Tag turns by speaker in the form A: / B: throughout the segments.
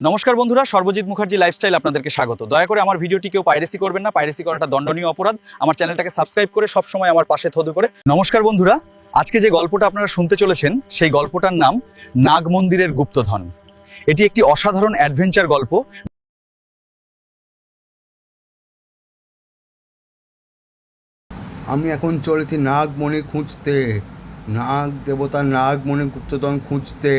A: নমস্কার বন্ধুরা, সর্বজিৎ মুখার্জি লাইফস্টাইল আপনাদেরকে স্বাগত। দয়া করে আমার ভিডিওটি কেউ পাইরেসি করবেন না, পাইরেসি করাটা দণ্ডনীয় অপরাধ। আমার চ্যানেলটাকে সাবস্ক্রাইব করে সব সময় আমার পাশে থদু করে। নমস্কার বন্ধুরা, আজকে যে গল্পটা আপনারা শুনতে চলেছেন সেই গল্পটার নাম নাগ মন্দিরের গুপ্তধন। এটি একটি অসাধারণ অ্যাডভেঞ্চার গল্প।
B: আমি এখন চলেছি নাগমণি খুঁজতে, নাগ দেবতার নাগমণি গুপ্তধন খুঁজতে।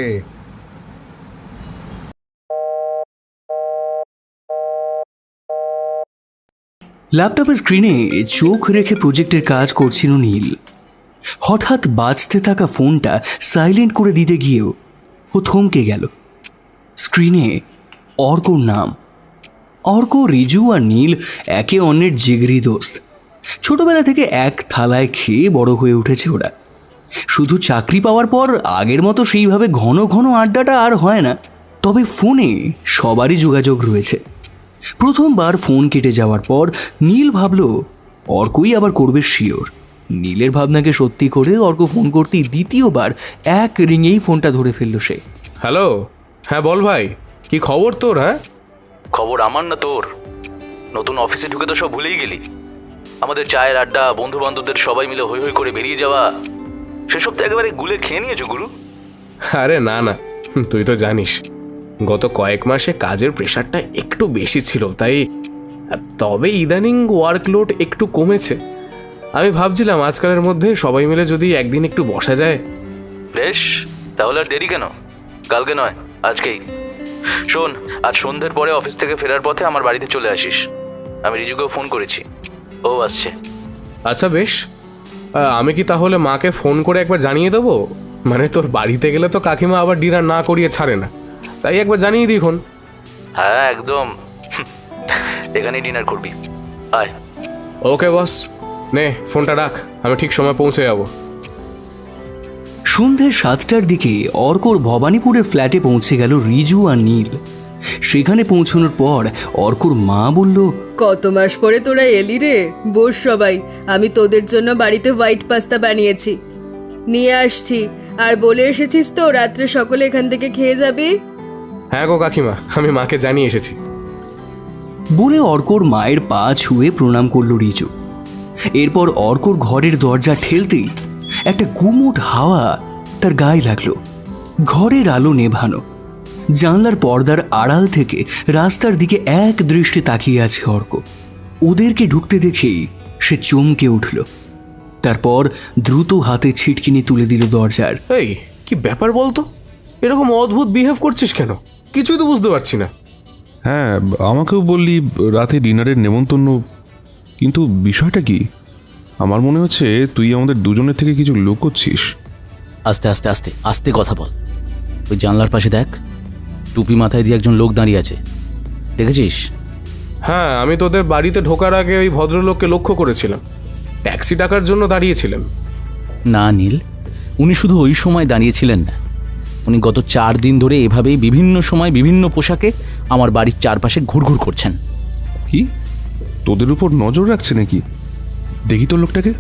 C: ল্যাপটপের স্ক্রিনে চোখ রেখে প্রজেক্টের কাজ করছিল নীল। হঠাৎ বাজতে থাকা ফোনটা সাইলেন্ট করে দিতে গিয়েও ও থমকে গেল। স্ক্রিনে অর্কর নাম। অর্ক, রিজু আর নীল একে অন্যের জিগরি দোস্ত। ছোটবেলা থেকে এক থালায় খেয়ে বড় হয়ে উঠেছে ওরা। শুধু চাকরি পাওয়ার পর আগের মতো সেইভাবে ঘন ঘন আড্ডাটা আর হয় না, তবে ফোনে সবারই যোগাযোগ রয়েছে। প্রথমবার ফোন কেটে যাওয়ার পর নীল ভাবল অর্কই আবার করবে শিওর। নীলের ভাবনাকে সত্যি করে অর্ক ফোন করতেই দ্বিতীয়বার এক রিংয়েই ফোনটা ধরে ফেলল সে।
D: হ্যালো, হ্যাঁ বল ভাই, কি খবর তোর? হ্যাঁ,
E: খবর আমার না তোর। নতুন অফিসে ঢুকে তো সব ভুলেই গেলি। আমাদের চায়ের আড্ডা, বন্ধু বান্ধবদের সবাই মিলে হই হই করে বেরিয়ে যাওয়া, সেসব তো একেবারে গুলে খেয়ে নিয়েছো গুরু।
D: আরে না না, তুই তো জানিস গত কয়েক মাসে কাজের প্রেশারটা একটু বেশি ছিল, তাই তবে ইদানিং ওয়ার্কলোড একটু কমেছে। আমি ভাবছিলাম আজকালের মধ্যে সবাই মিলে যদি একদিন একটু বসা যায়।
E: বেশ, তাহলে আর দেরি কেন? কালকে নয়, আজকেই। শোন, আজ সন্ধ্যের পরে অফিস থেকে ফেরার পথে আমার বাড়িতে চলে আসিস। আমি রিজুকেও ফোন করেছি, ও আসছে।
D: আচ্ছা বেশ, আমি কি তাহলে মাকে ফোন করে একবার জানিয়ে দেবো? মানে তোর বাড়িতে গেলে তো কাকিমা আবার ডিনার না করিয়ে ছাড়ে না, তাই একবার জানিয়ে দিই এখন।
E: হ্যাঁ একদম, এখানেই ডিনার করবি, আয়।
D: ওকে বস, নে ফোনটা রাখ, আমি ঠিক সময় পৌঁছে যাব।
C: সন্ধ্যে 7টার দিকে অর্কর ভবানীপুরের ফ্ল্যাটে পৌঁছে গেল রিজু আর নীল। সেখানে পৌঁছানোর পর অর্কর মা বলল,
F: কত মাস পরে তোরা এলি রে, বস সবাই। আমি তোদের জন্য বাড়িতে হোয়াইট পাস্তা বানিয়েছি, নিয়ে আসছি। আর বলে এসেছিস তো রাত্রে সকলে এখান থেকে খেয়ে যাবি।
D: হ্যাঁ গো কাকিমা, আমি মাকে জানিয়ে এসেছি।
C: বলে অর্কর মায়ের পা ছুঁয়ে প্রণাম করল রিজু। এরপর অর্কর ঘরের দরজা ঠেলতেই একটা গুমোট হাওয়া তার গায়ে লাগলো। ঘরের আলো নেভানো, জানলার পর্দার আড়াল থেকে রাস্তার দিকে এক দৃষ্টি তাকিয়ে আছে অর্ক। ওদেরকে ঢুকতে দেখেই সে চমকে উঠল। তারপর দ্রুত হাতে ছিটকিনি তুলে দিল দরজার।
D: এই কি ব্যাপার বলতো, এরকম অদ্ভুত বিহেভ করছিস কেন? কিছুই তো বুঝতে পারছি না।
G: হ্যাঁ, আমাকেও বললি রাতে ডিনারের নেমন্তন্ন, কিন্তু বিষয়টা কি? আমার মনে হচ্ছে তুই আমাদের দুজনের থেকে কিছু লুকোচ্ছিস।
E: আস্তে আস্তে আস্তে আস্তে কথা বল। ওই জানলার পাশে দেখ, টুপি মাথায় দিয়ে একজন লোক দাঁড়িয়ে আছে, দেখেছিস?
D: হ্যাঁ, আমি তোদের বাড়িতে ঢোকার আগে ওই ভদ্রলোককে লক্ষ্য করেছিলাম। ট্যাক্সি টাকার জন্য দাঁড়িয়েছিলেন।
E: না নীল, উনি শুধু ওই সময় দাঁড়িয়েছিলেন না, উনি গত 4 দিন ধরে এভাবেই বিভিন্ন সময় বিভিন্ন পোশাকে আমার বাড়ির চারপাশে ঘুরঘুর করছেন।
G: কি তোদের উপর নজর রাখছে নাকি? দেখি তো লোকটাকে।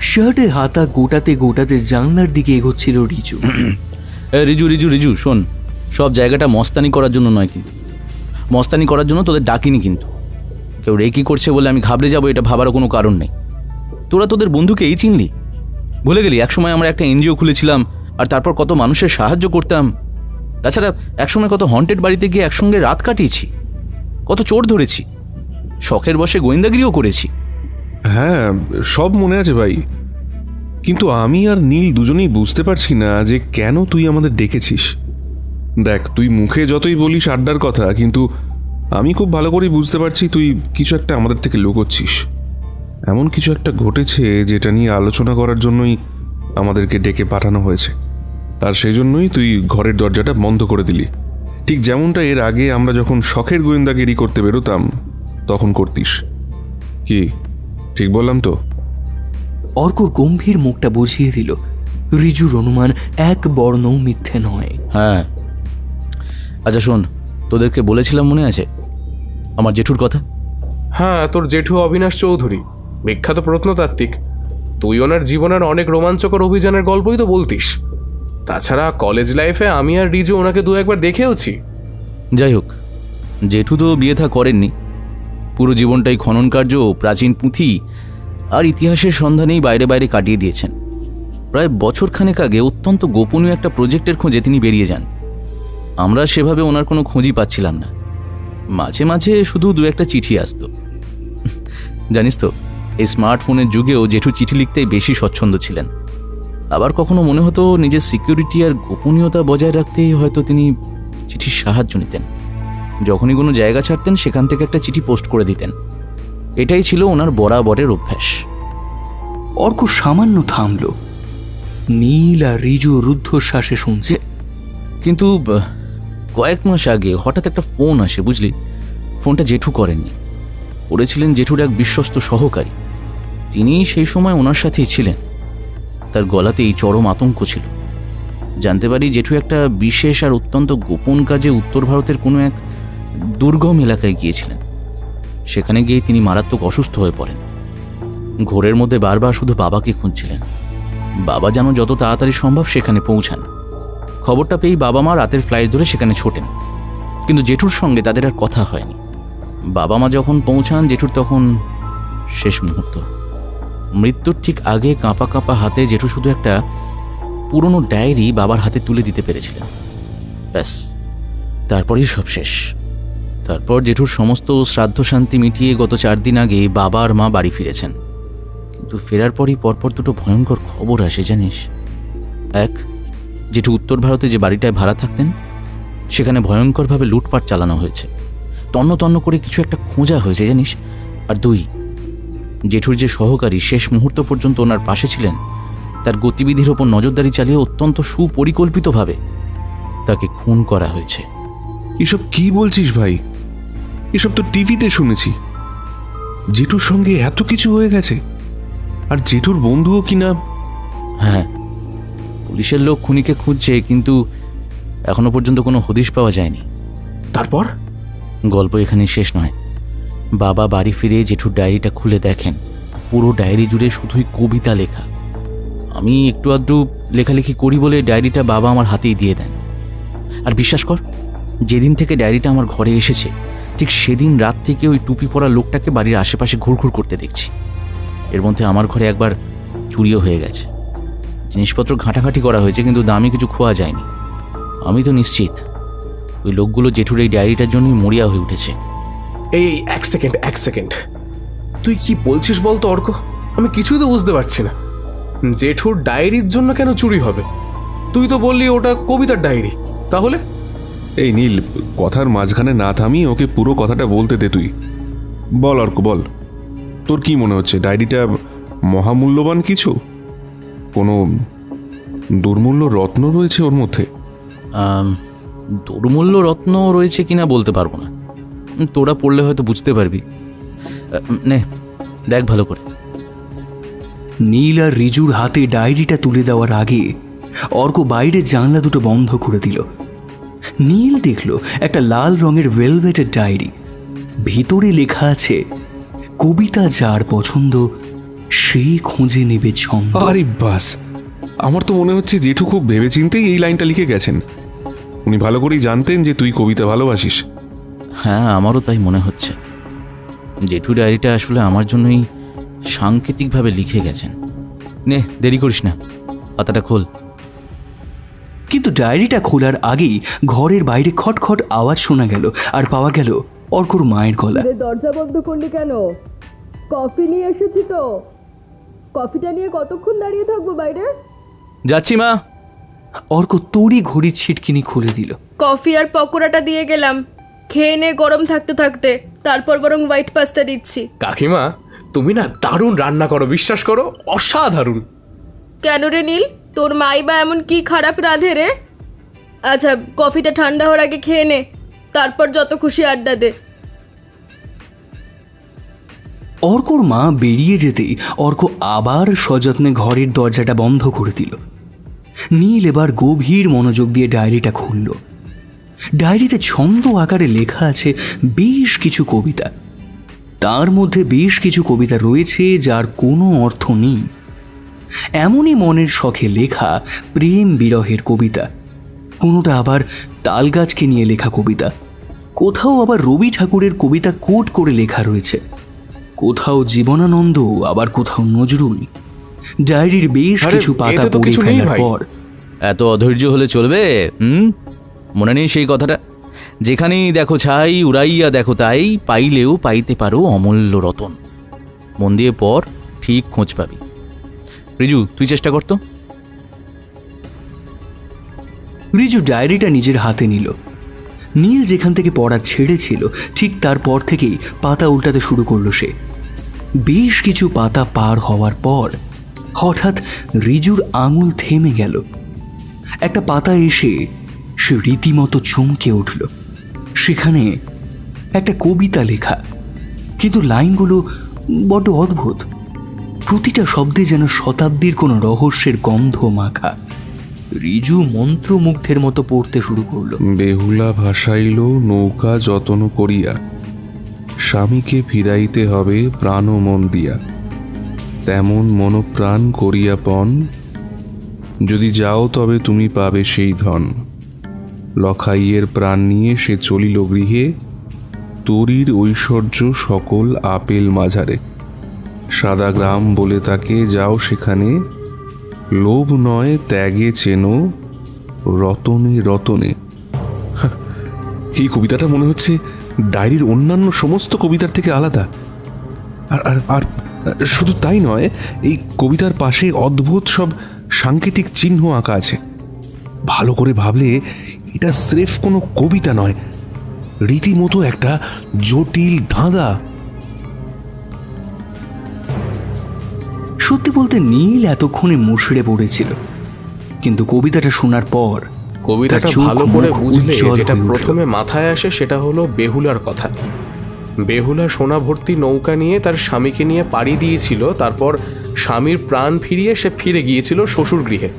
C: শার্টের হাতা গোটাতে গোটাতে জানলার দিকে এগোচ্ছিল রিজু।
E: রিজু রিজু রিজু শোন, সব জায়গাটা মস্তানি করার জন্য নয়, কিন্তু মস্তানি করার জন্য তোদের ডাকিনি। কিন্তু কেউ রেকি করছে বলে আমি ঘাবড়ে যাবো, এটা ভাবারও কোনো কারণ নেই। তোরা তোদের বন্ধুকে এই চিনলি? ভুলে গেলি একসময় আমরা একটা এনজিও খুলেছিলাম, আর তারপর কত মানুষের সাহায্য করতাম। তাছাড়া একসময় কত হন্টেড বাড়িতে গিয়ে একসঙ্গে রাত কাটিয়েছি, কত চোর ধরেছি, শখের বসে গোয়েন্দাগিরিও করেছি।
G: হ্যাঁ, সব মনে আছে ভাই, কিন্তু আমি আর নীল দুজনেই বুঝতে পারছি না যে কেন তুই আমাদের ডেকেছিস। দেখ, তুই মুখে যতই বলিস আড্ডার কথা, কিন্তু আমি খুব ভালো করেই বুঝতে পারছি তুই কিছু একটা আমাদের থেকে লুকোচ্ছিস। এমন কিছু একটা ঘটেছে যেটা নিয়ে আলোচনা করার জন্যই আমাদেরকে ডেকে পাঠানো হয়েছে, আর সেই জন্যই তুই ঘরের দরজাটা বন্ধ করে দিলি, ঠিক যেমনটা এর আগে আমরা যখন শখের গোয়েন্দাগিরি করতে বেরোতাম তখন করতিস। কি ঠিক বললাম তো?
C: অর্কর গম্ভীর মুখটা বুঝিয়ে দিল রিজুর অনুমান এক বর্ণও মিথ্যে নয়।
E: হ্যাঁ, আচ্ছা শোন, তোদেরকে বলেছিলাম মনে আছে আমার জেঠুর কথা?
D: হ্যাঁ, তোর জেঠু অবিনাশ চৌধুরী বিখ্যাত প্রত্নতাত্ত্বিক। তুই ওনার জীবনের অনেক রোমাঞ্চকর অভিযানের গল্পই তো বলতিস। তাছাড়া কলেজ লাইফে আমি আর রিজু ওনাকে 2-1 বার দেখেওছি।
E: যাই হোক, জেঠু তো বিয়ে থা করেননি, পুরো জীবনটাই খনন কার্য, প্রাচীন পুঁথি আর ইতিহাসের সন্ধানেই বাইরে বাইরে কাটিয়ে দিয়েছেন। প্রায় বছরখানেক আগে অত্যন্ত গোপনীয় একটা প্রজেক্টের খোঁজে তিনি বেরিয়ে যান। আমরা সেভাবে ওনার কোনো খোঁজই পাচ্ছিলাম না। মাঝে মাঝে শুধু দু একটা চিঠি আসতো। জানিস তো, এই স্মার্টফোনের যুগেও জেঠু চিঠি লিখতেই বেশি স্বচ্ছন্দ ছিলেন। আবার কখনো মনে হতো নিজের সিকিউরিটি আর গোপনীয়তা বজায় রাখতেই হয়তো তিনি চিঠির সাহায্য নিতেন। যখনই কোনো জায়গা ছাড়তেন সেখান থেকে একটা চিঠি পোস্ট করে দিতেন। এটাই ছিল ওনার বরাবরের অভ্যাস।
C: অর্ক সামান্য থামল। নীল আর রিজু রুদ্ধশ্বাসে শুনছে।
E: কিন্তু কয়েক মাস আগে হঠাৎ একটা ফোন আসে, বুঝলি। ফোনটা জেঠু করেননি, করেছিলেন জেঠুর এক বিশ্বস্ত সহকারী। তিনি সেই সময় ওনার সাথেই ছিলেন। তার গলাতেই চরম আতঙ্ক ছিল। জানতে পারি জেঠু একটা বিশেষ আর অত্যন্ত গোপন কাজে উত্তর ভারতের কোনো এক দুর্গম এলাকায় গিয়েছিলেন। সেখানে গিয়ে তিনি মারাত্মক অসুস্থ হয়ে পড়েন। ঘোরের মধ্যে বারবার শুধু বাবাকে খুঁজছিলেন। বাবা যেন যত তাড়াতাড়ি সম্ভব সেখানে পৌঁছান। খবরটা পেয়েই বাবা মা রাতের ফ্লাইট ধরে সেখানে ছোটেন, কিন্তু জেঠুর সঙ্গে তাদের আর কথা হয়নি। বাবা মা যখন পৌঁছান, জেঠুর তখন শেষ মুহূর্ত। মৃত্যুর ঠিক আগে কাঁপা কাঁপা হাতে জেঠু শুধু একটা পুরনো ডায়েরি বাবার হাতে তুলে দিতে পেরেছিলেন। ব্যাস, তারপরেই সব শেষ। তারপর জেঠুর সমস্ত শ্রাদ্ধ শান্তি মিটিয়ে গত 4 দিন আগে বাবা আর মা বাড়ি ফিরেছেন। কিন্তু ফেরার পরই পরপর দুটো ভয়ঙ্কর খবর আসে, জানিস। এক, জেঠু উত্তর ভারতে যে বাড়িটায় ভাড়া থাকতেন সেখানে ভয়ঙ্করভাবে লুটপাট চালানো হয়েছে। তন্ন তন্ন করে কিছু একটা খোঁজা হয়েছে, জানিস। আর 2, জেঠুর যে সহকারী শেষ মুহূর্ত পর্যন্ত ওনার পাশে ছিলেন, তার গতিবিধির ওপর নজরদারি চালিয়ে অত্যন্ত সুপরিকল্পিতভাবে তাকে খুন করা হয়েছে।
G: এসব কি বলছিস ভাই? এসব তো টিভিতে শুনেছি। জেঠুর সঙ্গে এত কিছু হয়ে গেছে, আর জেঠুর বন্ধুও কিনা।
E: হ্যাঁ, পুলিশের লোক খুনিকে খুঁজছে, কিন্তু এখনো পর্যন্ত কোনো হদিশ পাওয়া যায়নি।
D: তারপর
E: গল্প এখানেই শেষ নয়। বাবা বাড়ি ফিরে জেঠুর ডায়েরিটা খুলে দেখেন, পুরো ডায়েরি জুড়ে শুধুই কবিতা লেখা। আমি একটু আধটু লেখালেখি করি বলে ডায়েরিটা বাবা আমার হাতেই দিয়ে দেন। আর বিশ্বাস কর, যেদিন থেকে ডায়েরিটা আমার ঘরে এসেছে ঠিক সেদিন রাত থেকে ওই টুপি পরা লোকটাকে বাড়ির আশেপাশে ঘুরঘুর করতে দেখছি। এর মধ্যে আমার ঘরে একবার চুরিও হয়ে গেছে। জিনিসপত্র ঘাঁটাঘাঁটি করা হয়েছে, কিন্তু দামি কিছু খোয়া যায়নি। আমি তো নিশ্চিত ওই লোকগুলো জেঠুর এই ডায়েরিটার জন্যই মরিয়া হয়ে উঠেছে।
D: এই এক সেকেন্ড, তুই কি বলছিস বলতো অর্ক? আমি কিছুই তো বুঝতে পারছি না। জেঠুর ডায়েরির জন্য কেন চুরি হবে? তুই তো বললি ওটা কবিতার ডায়েরি। তাহলে
G: এই নীল, কথার মাঝখানে না থামিয়ে ওকে পুরো কথাটা বলতে দে। তুই বল অর্ক, বল। তোর কি মনে হচ্ছে ডায়েরিটা মহামূল্যবান কিছু? কোনো দুর্মূল্য রত্ন রয়েছে ওর মধ্যে?
E: দুর্মূল্য রত্ন রয়েছে কিনা বলতে পারবো না। তোরা পড়লে হয়তো বুঝতে পারবি। নে দেখ ভালো করে।
C: নীল আর রিজুর হাতে ডায়েরিটা তুলে দেওয়ার আগে অর্ক বাইরের জানলা দুটো বন্ধ করে দিল। নীল দেখল একটা লাল রঙের ভেলভেটের ডায়েরি। ভিতরে লেখা আছে, কবিতা যার পছন্দ সে খুঁজে নেবে ছন্দ।
G: আরে বাস, আমার তো মনে হচ্ছে জেঠু খুব ভেবেচিন্তেই এই লাইনটা লিখে গেছেন। উনি ভালো করেই জানতেন যে তুই কবিতা ভালোবাসিস।
E: হ্যাঁ, আমারও তাই মনে হচ্ছে। জেঠু ডায়েরিটা আসলে আমার জন্যই সাংকেতিকভাবে লিখে গেছেন। নে দেরি করিস না, পাতাটা খোল।
C: কিন্তু ডায়েরিটা খোলার আগেই ঘরের বাইরে খটখট আওয়াজ শোনা গেল, আর পাওয়া গেল অর্কর মায়ের গলা।
F: দরজা বন্ধ করলি কেন? কফি নিয়ে এসেছি তো। কফিটা নিয়ে কতক্ষণ দাঁড়িয়ে থাকবো বাইরে?
E: যাচ্ছি মা।
C: অর্ক তড়ি ঘড়ির ছিটকিনি খুলে দিল।
F: কফি আর পকোড়াটা দিয়ে গেলাম, খেয়ে নে গরম থাকতে থাকতে। তারপর বরং হোয়াইট পাস্তা দিচ্ছি।
D: কাকিমা, তুমি না দারুণ রান্না করো, বিশ্বাস করো, অসাধারণ।
F: কেন রে নীল, তোর মাই বা এমন কি খারাপ রাঁধে রে? আচ্ছা, কফিটা ঠান্ডা হওয়ার আগে খেয়ে নে, তারপর যত খুশি আড্ডা দে।
C: অর্কর মা বেরিয়ে যেতেই অর্ক আবার সযত্নে ঘরের দরজাটা বন্ধ করে দিল। নীল এবার গভীর মনোযোগ দিয়ে ডায়েরিটা খুলল। ডায়েরিতে ছন্দ আকারে লেখা আছে বেশ কিছু কবিতা। তার মধ্যে বেশ কিছু কবিতা রয়েছে যার কোনো অর্থ নেই। এমনই মনের শখে লেখা প্রেম বিরহের কবিতা, কোনোটা আবার তালগাছকে নিয়ে লেখা কবিতা, কোথাও আবার রবি ঠাকুরের কবিতা কোট করে লেখা রয়েছে, কোথাও জীবনানন্দ, আবার কোথাও নজরুল। ডায়েরির বেশ
D: আরে,
C: কিছু পাতা
D: এতে তো
C: পড়ে
D: কিছু নেই
C: ফেলার
D: ভাই।
C: পর
E: এত অধৈর্য হলে চলবে? মনে নেই সেই কথাটা? যেখানেই দেখো ছাই, উড়াইয়া দেখো তাই, পাইলেও পাইতে পারো অমূল্য রতন। মন দিয়ে পর, ঠিক খোঁজ পাবি। রিজু, তুই চেষ্টা কর তো।
C: রিজু ডায়েরিটা নিজের হাতে নিল। নীল যেখান থেকে পড়া ছেড়েছিল ঠিক তারপর থেকেই পাতা উল্টাতে শুরু করলো সে। বেশ কিছু পাতা পার হওয়ার পর হঠাৎ রিজুর আঙুল থেমে গেল। একটা পাতা এসে সে রীতিমতো চমকে উঠল। সেখানে একটা কবিতা লেখা, কিন্তু লাইনগুলো বড্ড অদ্ভুত। প্রতিটা শব্দে যেন শতাব্দীর কোনো রহস্যের গন্ধ মাখা। রিজু মন্ত্রমুগ্ধের মতো পড়তে শুরু করলো।
G: বেহুলা ভাসাইল নৌকা যতন করিয়া, স্বামীকে ফিরাইতে হবে প্রাণ ও মন দিয়া, তেমন মনোপ্রাণ করিয়া পণ, যদি যাও তবে তুমি পাবে সেই ধন। লখাইয়ের প্রাণ নিয়ে সে চলিল গৃহে, তরীর ঐশ্বর্য সকল আপেল মাঝারে। সাদা গ্রাম বলে তাকে, যাও সেখানে, লোভ নয় ত্যাগে চেনো, রতনে রতনে। এই কবিতাটা মনে হচ্ছে ডায়েরির অন্যান্য সমস্ত কবিতার থেকে আলাদা। আর আর আর শুধু তাই নয়, এই কবিতার পাশে অদ্ভুত সব সাংকেতিক চিহ্ন আঁকা আছে। ভালো করে ভাবলে এটা স্রেফ কোনো কবিতা নয়, রীতিমতো একটা জটিল ধাঁধা।
C: সত্যি বলতে নীল এতক্ষণে মুষড়ে পড়েছিল, কিন্তু কবিতাটা শোনার পর
D: কবিতাটা
C: তার চোখ
D: ভালো করে
C: মুখ
D: বুঝলে
C: উজ্জ্বল
D: যেটা
C: হয়ে উঠল।
D: প্রথমে মাথায় আসে সেটা হলো বেহুলার কথা। বেহুলা সোনা ভর্তি নৌকা নিয়ে তার স্বামীকে নিয়ে পাড়ি দিয়েছিল, তারপর স্বামীর প্রাণ ফিরিয়ে সে ফিরে গিয়েছিল শ্বশুর গৃহে।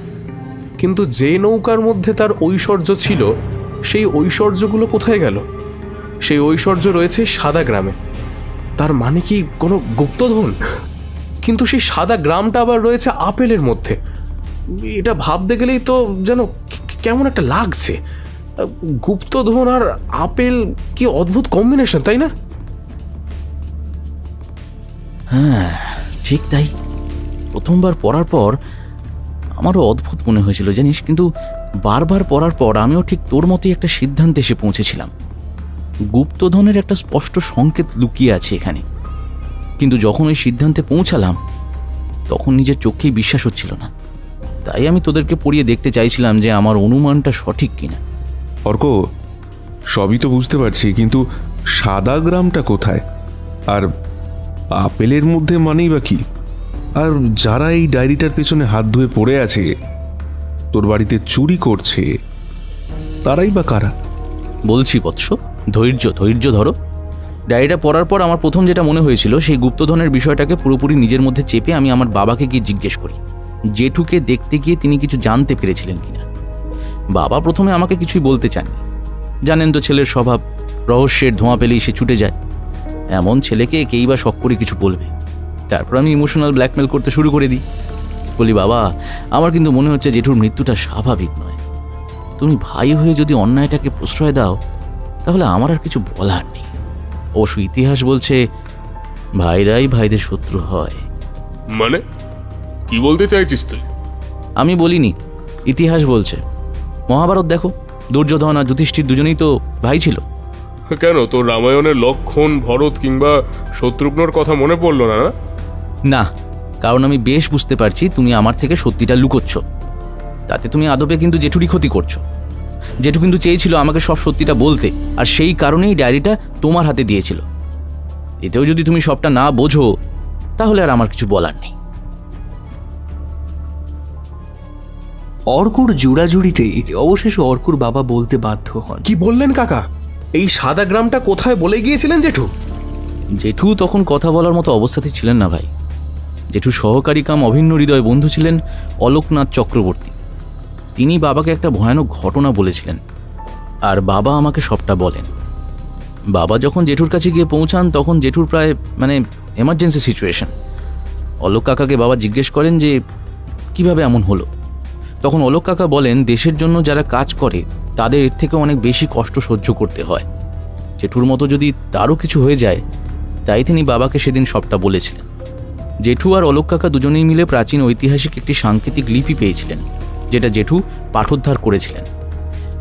D: কিন্তু যে নৌকার মধ্যে তার ঐশ্বর্য ছিল, সেই ঐশ্বর্যগুলো কোথায় গেল? সেই ঐশ্বর্য রয়েছে সাদা গ্রামে। তার মানে কি কোনো গুপ্তধন? কিন্তু সেই সাদা গ্রামটা আবার রয়েছে আপেলের মধ্যে। এটা ভাবতে গেলেই তো যেন কেমন একটা লাগছে। গুপ্তধন আর আপেল, কি অদ্ভুত কম্বিনেশন, তাই না?
E: হ্যাঁ, ঠিক তাই। প্রথমবার পড়ার পর আমারও অদ্ভুত মনে হয়েছিল জানিস, কিন্তু বারবার পড়ার পর আমিও ঠিক তোর মতোই একটা সিদ্ধান্তে এসে পৌঁছেছিলাম। গুপ্তধনের একটা স্পষ্ট সংকেত লুকিয়ে আছে এখানে। কিন্তু যখন ওই সিদ্ধান্তে পৌঁছালাম তখন নিজের চোখেই বিশ্বাস হচ্ছিল না। তাই আমি তোদেরকে পড়িয়ে দেখতে চাইছিলাম যে আমার অনুমানটা সঠিক কিনা।
G: অর্ক, সবই তো বুঝতে পারছি, কিন্তু সাদা গ্রামটা কোথায়? আর আপেলের মধ্যে মানেই বা কি? আর যারা এই ডায়েরিটার পেছনে হাত ধুয়ে পড়ে আছে, তোর বাড়িতে চুরি করছে, তারাই বা কারা?
E: বলছি বৎস, ধৈর্য ধরো। ডায়েরিটা পড়ার পর আমার প্রথম যেটা মনে হয়েছিল, সেই গুপ্তধনের বিষয়টাকে পুরোপুরি নিজের মধ্যে চেপে আমি আমার বাবাকে গিয়ে জিজ্ঞেস করি জেঠুকে দেখতে গিয়ে তিনি কিছু জানতে পেরেছিলেন কিনা। বাবা প্রথমে আমাকে কিছুই বলতে চাননি। জানেন তো ছেলের স্বভাব, রহস্যের ধোঁয়া পেলেই সে ছুটে যায়। এমন ছেলেকে কেই বা শখ করে কিছু বলবে। তারপর আমি ইমোশনাল ব্ল্যাকমেল করতে শুরু করে দিই। বলি, বাবা, আমার কিন্তু মনে হচ্ছে জেঠুর মৃত্যুটা স্বাভাবিক নয়। তুমি ভাই হয়ে যদি অন্যায়টাকে প্রশ্রয় দাও তাহলে আমার আর কিছু বলার নেই। অবশ্য ইতিহাস বলছে ভাইরাই ভাইদের শত্রু হয়।
H: মানে কি বলতে চাইছিস তুই?
E: আমি বলিনি, ইতিহাস বলছে। মহাভারত দেখো, দুর্যোধন আর যুধিষ্ঠির দুজনেই তো ভাই ছিল।
H: কেন তোর রামায়ণের লক্ষণ, ভরত কিংবা শত্রুঘ্নর কথা মনে পড়লো না?
E: না, কারণ আমি বেশ বুঝতে পারছি তুমি আমার থেকে সত্যিটা লুকোচ্ছ। তাতে তুমি আদপে কিন্তু জেঠুরই ক্ষতি করছো। জেঠু কিন্তু চেয়েছিল আমাকে সব সত্যিটা বলতে, আর সেই কারণেই ডায়েরিটা তোমার হাতে দিয়েছিল। এতেও যদি তুমি সবটা না বোঝো তাহলে আর আমার কিছু বলার নেই।
C: অর্কুর জোড়াজুড়িতে অবশেষে অর্কুর বাবা বলতে বাধ্য হন,
D: কি বললেন কাকা? এই সাদা গ্রামটা কোথায় বলে গিয়েছিলেন জেঠু?
E: জেঠু তখন কথা বলার মতো অবস্থাতে ছিলেন না ভাই। জেঠু সহকারী কাম অভিন্ন হৃদয় বন্ধু ছিলেন অলোকনাথ চক্রবর্তী। তিনি বাবাকে একটা ভয়ানক ঘটনা বলেছিলেন, আর বাবা আমাকে সবটা বলেন। বাবা যখন জেঠুর কাছে গিয়ে পৌঁছান তখন জেঠুর প্রায় এমার্জেন্সি সিচুয়েশন। অলোক কাকাকে বাবা জিজ্ঞেস করেন যে কিভাবে এমন হলো। তখন অলোক কাকা বলেন, দেশের জন্য যারা কাজ করে তাদের এর থেকে অনেক বেশি কষ্ট সহ্য করতে হয়। জেঠুর মতো যদি তারও কিছু হয়ে যায়, তাই তিনি বাবাকে সেদিন সবটা বলেছিলেন। জেঠু আর অলোক কাকা দুজনেই মিলে প্রাচীন ঐতিহাসিক একটি সাংকেতিক লিপি পেয়েছিলেন, যেটা জেঠু পাঠোদ্ধার করেছিলেন।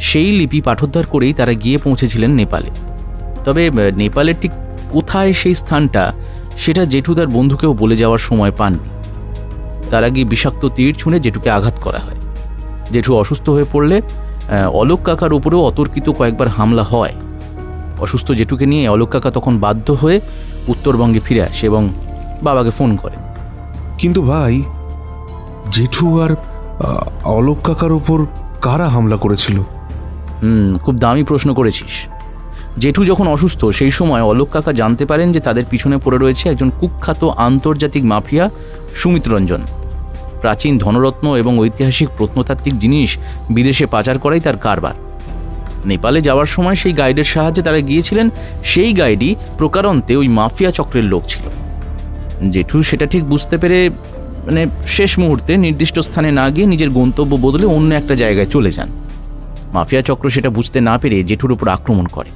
E: সেই লিপি পাঠোদ্ধার করেই তারা গিয়ে পৌঁছেছিলেন নেপালে। তবে নেপালের ঠিক কোথায় সেই স্থানটা, সেটা জেঠু তার বন্ধুকেও বলে যাওয়ার সময় পাননি। তার আগে বিষাক্ত তীর ছুঁড়ে জেঠুকে আঘাত করা হয়। জেঠু অসুস্থ হয়ে পড়লে অলোক কাকার উপরেও অতর্কিত কয়েকবার হামলা হয়। অসুস্থ জেঠুকে নিয়ে অলোক কাকা তখন বাধ্য হয়ে উত্তরবঙ্গে ফিরে আসে এবং বাবাকে ফোন করে।
G: কিন্তু ভাই, জেঠু আর অলোক কাকার ওপর কারা হামলা করেছিল?
E: খুব দামি প্রশ্ন করেছিস। জেঠু যখন অসুস্থ সেই সময় অলোক কাকা জানতে পারেন যে তাদের পিছনে পড়ে রয়েছে একজন কুখ্যাত আন্তর্জাতিক মাফিয়া, সুমিত রঞ্জন। প্রাচীন ধনরত্ন এবং ঐতিহাসিক প্রত্নতাত্ত্বিক জিনিস বিদেশে পাচার করাই তার কারবার। নেপালে যাওয়ার সময় সেই গাইডের সাহায্যে তারা গিয়েছিলেন। সেই গাইডই প্রকারান্তে ওই মাফিয়া চক্রের লোক ছিল। জেঠু সেটা ঠিক বুঝতে পেরে শেষ মুহূর্তে নির্দিষ্ট স্থানে না গিয়ে নিজের গন্তব্য বদলে অন্য একটা জায়গায় চলে যান। মাফিয়া চক্র সেটা বুঝতে না পেরে জেঠুর উপর আক্রমণ করে।